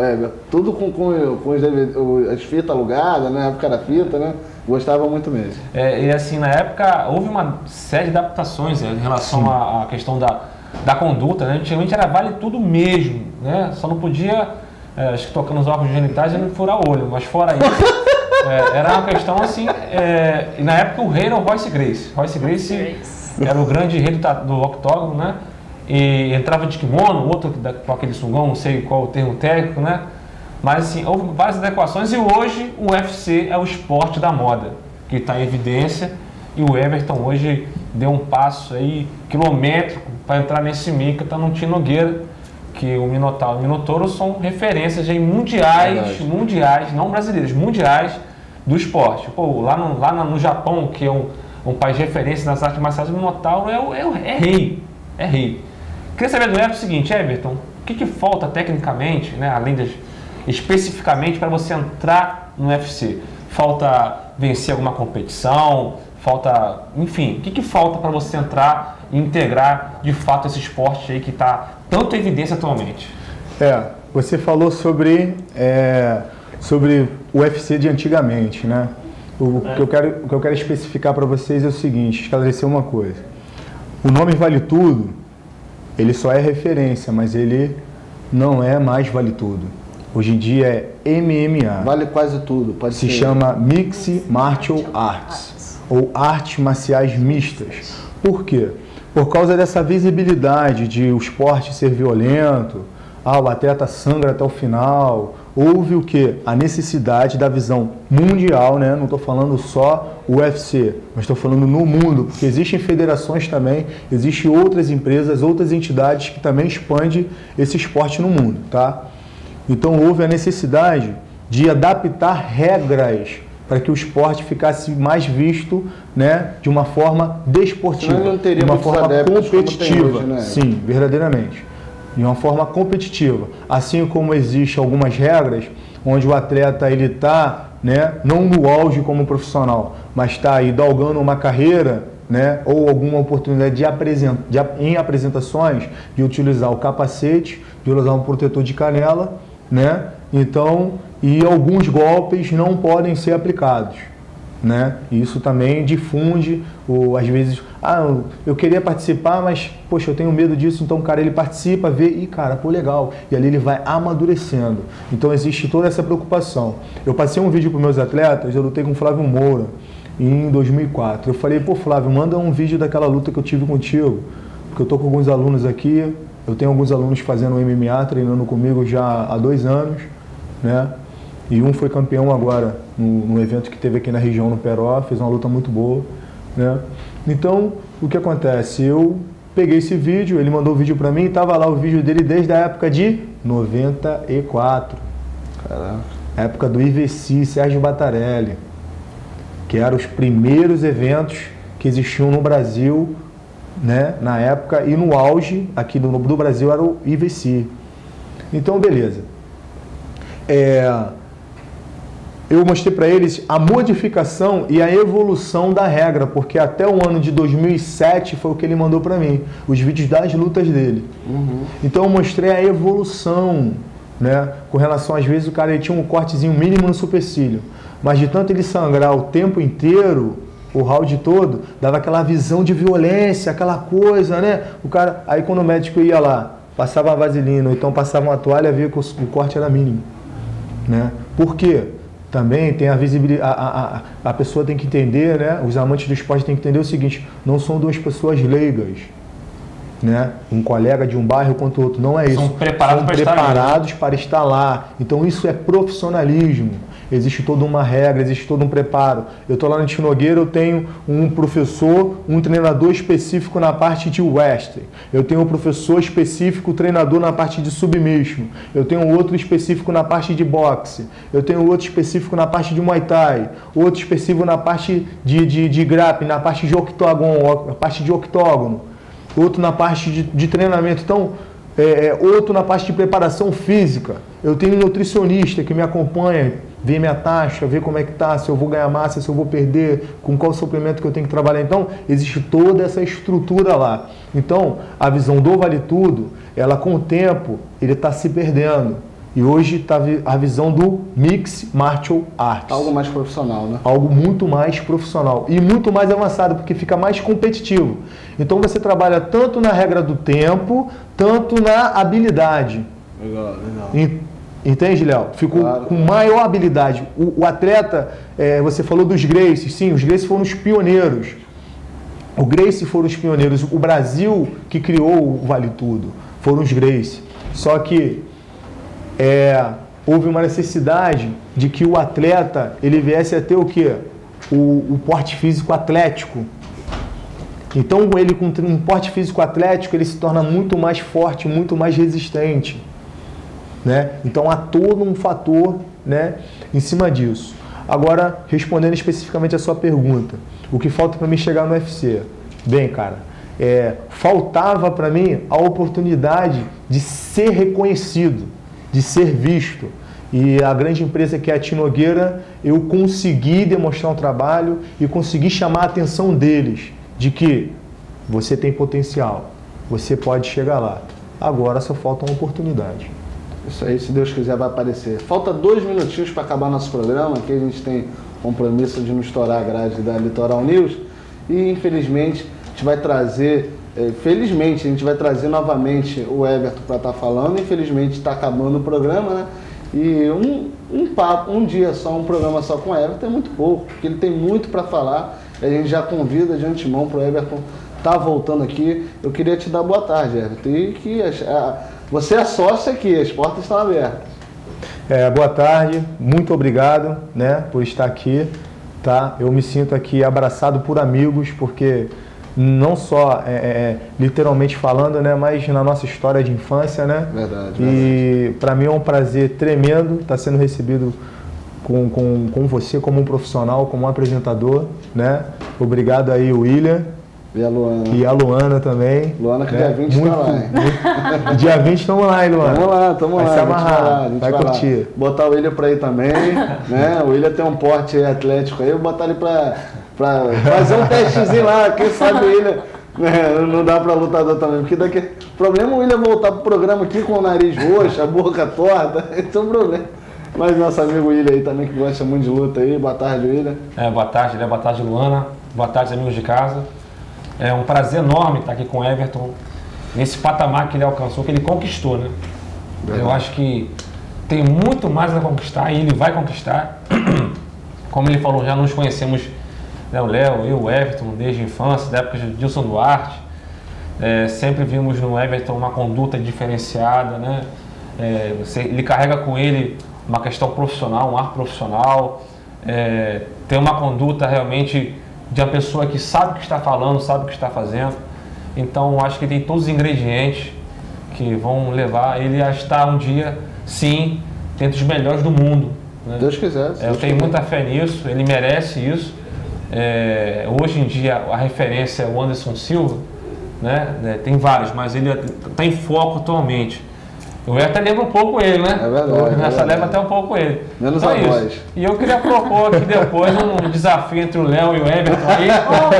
tudo com as fitas alugadas, na época era fita, né? Gostava muito mesmo. E assim, na época houve uma série de adaptações em relação à questão da conduta, né? Antigamente era vale tudo mesmo, né? Só não podia, acho que tocando os órgãos genitais e não furar o olho, mas fora isso, era uma questão assim, e na época o rei era o Royce Gracie. Royce Gracie era o grande rei do octógono, né? E entrava de kimono, outro com aquele sungão, não sei qual o termo técnico, né? Mas assim, houve várias adequações e hoje o UFC é o esporte da moda, que está em evidência, e o Everton hoje deu um passo aí quilométrico para entrar nesse meio que está no Tino Nogueira, que o Minotauro e o Minotouro são referências aí mundiais, não brasileiras, mundiais do esporte. Pô, lá no Japão, que é um país de referência nas artes marciais, o Minotauro é rei. Queria saber do Everton o seguinte, Everton, o que falta tecnicamente, né, além especificamente para você entrar no UFC? Falta vencer alguma competição? Falta, enfim, o que falta para você entrar e integrar de fato esse esporte aí que está tanto em evidência atualmente? Você falou sobre o UFC de antigamente, né? O que eu quero especificar para vocês é o seguinte, esclarecer uma coisa. O nome Vale Tudo, ele só é referência, mas ele não é mais Vale Tudo. Hoje em dia é MMA. Vale quase tudo, pode ser. Se chama Mixed Martial Arts, ou artes marciais mistas. Por quê? Por causa dessa visibilidade de o esporte ser violento, o atleta sangra até o final, houve o quê? A necessidade da visão mundial, né? Não estou falando só o UFC, mas estou falando no mundo, porque existem federações também, existem outras empresas, outras entidades que também expandem esse esporte no mundo, tá? Então houve a necessidade de adaptar regras para que o esporte ficasse mais visto, né, de uma forma desportiva, de uma forma competitiva. Hoje, né? Sim, verdadeiramente. De uma forma competitiva. Assim como existem algumas regras onde o atleta ele está, né, não no auge como profissional, mas está aí galgando uma carreira, né, ou alguma oportunidade em apresentações de utilizar o capacete, de utilizar um protetor de canela, né? Então, e alguns golpes não podem ser aplicados, né? Isso também difunde, às vezes, eu queria participar, mas, poxa, eu tenho medo disso, então o cara ele participa, vê e, cara, pô, legal, e ali ele vai amadurecendo. Então existe toda essa preocupação. Eu passei um vídeo para meus atletas, eu lutei com o Flávio Moura em 2004. Eu falei, pô, Flávio, manda um vídeo daquela luta que eu tive contigo, porque eu tô com alguns alunos aqui. Eu tenho alguns alunos fazendo MMA, treinando comigo já há 2 anos, né? E um foi campeão agora no evento que teve aqui na região, no Peró, fez uma luta muito boa, né? Então, o que acontece? Eu peguei esse vídeo, ele mandou o vídeo pra mim, tava lá o vídeo dele desde a época de 94. Caraca. Época do IVC, Sérgio Batarelli, que eram os primeiros eventos que existiam no Brasil, né, na época, e no auge aqui do Brasil era o IVC. Então, beleza. Eu mostrei para eles a modificação e a evolução da regra, porque até o ano de 2007 foi o que ele mandou para mim, os vídeos das lutas dele. Então eu mostrei a evolução, né, com relação, às vezes o cara ele tinha um cortezinho mínimo no supercílio, mas de tanto ele sangrar o tempo inteiro, o round todo, dava aquela visão de violência, aquela coisa, né? O cara, aí quando o médico ia lá, passava uma vaselina, ou então passava uma toalha, via que o corte era mínimo, né? Por quê? Também tem a visibilidade, a pessoa tem que entender, né? Os amantes do esporte têm que entender o seguinte, não são duas pessoas leigas. né? Um colega de um bairro quanto outro. Não é isso. São preparados para estar lá. Então isso é profissionalismo. Existe toda uma regra, existe todo um preparo. Eu estou lá no Tino Nogueira, eu tenho um professor, um treinador específico na parte de wrestling. Eu tenho um professor específico, treinador na parte de submission. Eu tenho outro específico na parte de boxe. Eu tenho outro específico na parte de Muay Thai. Outro específico na parte de grappling, na parte de octógono. Outro na parte de treinamento. Então, outro na parte de preparação física. Eu tenho um nutricionista que me acompanha, vê minha taxa, vê como é que tá, se eu vou ganhar massa, se eu vou perder, com qual suplemento que eu tenho que trabalhar. Então, existe toda essa estrutura lá. Então, a visão do Vale Tudo, ela com o tempo, ele está se perdendo. E hoje está a visão do Mix Martial Arts. Algo mais profissional, né? Algo muito mais profissional e muito mais avançado, porque fica mais competitivo. Então você trabalha tanto na regra do tempo, tanto na habilidade. Legal, legal. Entende, Léo? Ficou claro, com maior habilidade. O atleta, você falou dos Gracies, sim, os Gracies foram os pioneiros. O Gracie foram os pioneiros. O Brasil que criou o Vale Tudo foram os Gracie. Só que houve uma necessidade de que o atleta ele viesse a ter o quê? O porte físico atlético. Então, ele com um porte físico atlético, ele se torna muito mais forte, muito mais resistente. Né? Então, há todo um fator, né, em cima disso. Agora, respondendo especificamente a sua pergunta, o que falta para mim chegar no UFC? Bem, cara, faltava para mim a oportunidade de ser reconhecido, de ser visto. E a grande empresa que é a Tino Nogueira, eu consegui demonstrar um trabalho e consegui chamar a atenção deles de que você tem potencial, você pode chegar lá. Agora só falta uma oportunidade. Isso aí, se Deus quiser, vai aparecer. Falta 2 minutinhos para acabar nosso programa, que a gente tem compromisso de não estourar a grade da Litoral News. E, infelizmente, a gente vai trazer, felizmente, a gente vai trazer novamente o Everton para estar falando. Infelizmente, está acabando o programa, né? E um dia só, um programa só com o Everton é muito pouco, porque ele tem muito para falar. A gente já convida de antemão para o Everton estar voltando aqui. Eu queria te dar boa tarde, Everton. E que você é sócio aqui, as portas estão abertas. Boa tarde, muito obrigado, né, por estar aqui. Tá? Eu me sinto aqui abraçado por amigos, porque não só literalmente falando, né, mas na nossa história de infância, né? Verdade. E para mim é um prazer tremendo estar sendo recebido com você como um profissional, como um apresentador, né? Obrigado aí, William. E a Luana. E a Luana também. Luana que dia 20 está lá. Dia 20 estamos lá, hein, Luana? Tamo lá. Vai se amarrar, vai curtir. Lá. Botar o William para ir também, né? O William tem um porte atlético aí, eu vou botar ele para fazer um testezinho lá, quem sabe o William, né? Não dá para lutador também, porque daqui o problema é o William voltar pro programa aqui com o nariz roxo, a boca torta, esse é um problema. Mas nosso amigo William aí também, que gosta muito de luta aí, boa tarde, William. Boa tarde, Luana, boa tarde, amigos de casa. É um prazer enorme estar aqui com o Everton, nesse patamar que ele alcançou, que ele conquistou, né? Verdade. Eu acho que tem muito mais a conquistar e ele vai conquistar. Como ele falou, já nos conhecemos, né, o Léo e o Everton desde a infância, da época de Dilson Duarte. Sempre vimos no Everton uma conduta diferenciada, né? Ele carrega com ele uma questão profissional, um ar profissional, tem uma conduta realmente de uma pessoa que sabe o que está falando, sabe o que está fazendo. Então, acho que tem todos os ingredientes que vão levar ele a estar um dia, sim, entre os melhores do mundo. Né? Deus quiser. Eu tenho muita fé nisso, ele merece isso. Hoje em dia, a referência é o Anderson Silva, né? Tem vários, mas ele está em foco atualmente. Eu até lembro um pouco ele, né? É verdade. Nessa leva até um pouco ele. Menos a voz. E eu queria propor aqui depois um desafio entre o Léo e o Everton aí,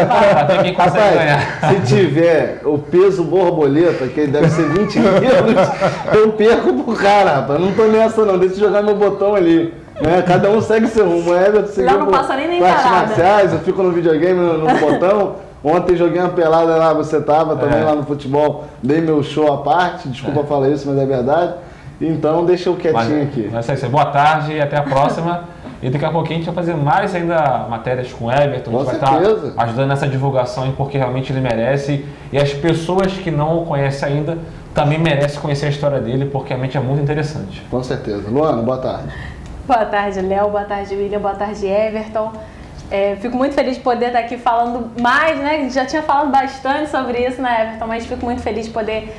pra ver quem consegue ganhar. Se tiver o peso borboleta, que deve ser 20 quilos, eu perco pro cara, rapaz. Não tô nessa não, deixa eu jogar meu botão ali. Né? Cada um segue seu rumo. O Everton seguiu não passa nem artes marciais, eu fico no videogame, no botão. Ontem joguei uma pelada lá, você estava também lá no futebol, dei meu show à parte, desculpa falar isso, mas é verdade. Então deixa eu quietinho aqui. Mas é isso, boa tarde e até a próxima. E daqui a pouquinho a gente vai fazer mais ainda matérias com o Everton, a gente vai estar ajudando nessa divulgação, porque realmente ele merece. E as pessoas que não o conhecem ainda também merecem conhecer a história dele, porque realmente é muito interessante. Com certeza. Luana, boa tarde. Boa tarde, Léo. Boa tarde, William. Boa tarde, Everton. Fico muito feliz de poder estar aqui falando mais, né? Já tinha falado bastante sobre isso, né, Everton? Mas fico muito feliz de poder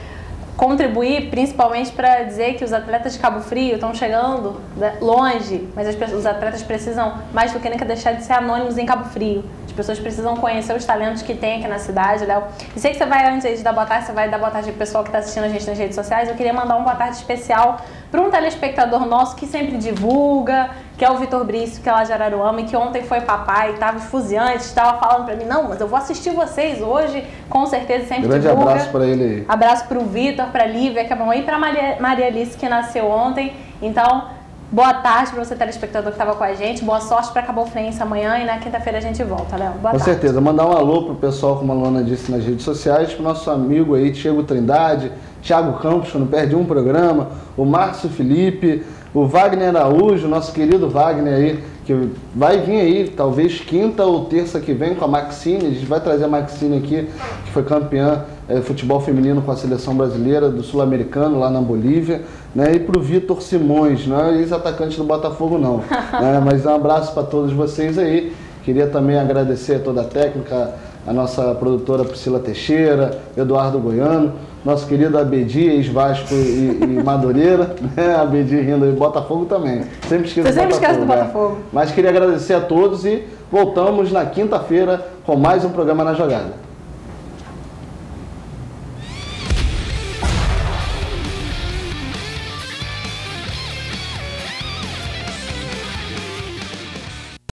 contribuir, principalmente para dizer que os atletas de Cabo Frio estão chegando longe, mas os atletas precisam, mais do que nunca, deixar de ser anônimos em Cabo Frio. As pessoas precisam conhecer os talentos que tem aqui na cidade, Léo. E sei que você vai, antes de dar boa tarde, você vai dar boa tarde pro pessoal que está assistindo a gente nas redes sociais. Eu queria mandar um boa tarde especial para um telespectador nosso que sempre divulga, que é o Vitor Brício, que é lá de Araruama, e que ontem foi papai, estava esfuziante, estava falando para mim, não, mas eu vou assistir vocês hoje, com certeza, sempre grande divulga. Abraço para ele aí. Abraço para o Vitor, para a Lívia, que é a mamãe, e para a Maria Alice, que nasceu ontem. Então, boa tarde para você, telespectador que estava com a gente. Boa sorte para Cabo Friense amanhã e na quinta-feira a gente volta, Léo. Boa tarde. Com certeza. Mandar um alô pro pessoal, como a Luana disse nas redes sociais, pro nosso amigo aí, Diego Trindade, Thiago Campos, que não perde um programa, o Márcio Felipe, o Wagner Araújo, nosso querido Wagner aí, que vai vir aí, talvez quinta ou terça que vem com a Maxine. A gente vai trazer a Maxine aqui, que foi campeã de futebol feminino com a seleção brasileira do Sul-Americano, lá na Bolívia, né? E pro Vitor Simões, não é ex-atacante do Botafogo não, né? Mas um abraço para todos vocês aí. Queria também agradecer a toda a técnica, a nossa produtora Priscila Teixeira, Eduardo Goiano, nosso querido Abedi, ex-Vasco e Madureira, né? Abedi rindo aí, Botafogo também. Sempre esqueço do Botafogo. Mas queria agradecer a todos e voltamos na quinta-feira com mais um programa Na Jogada.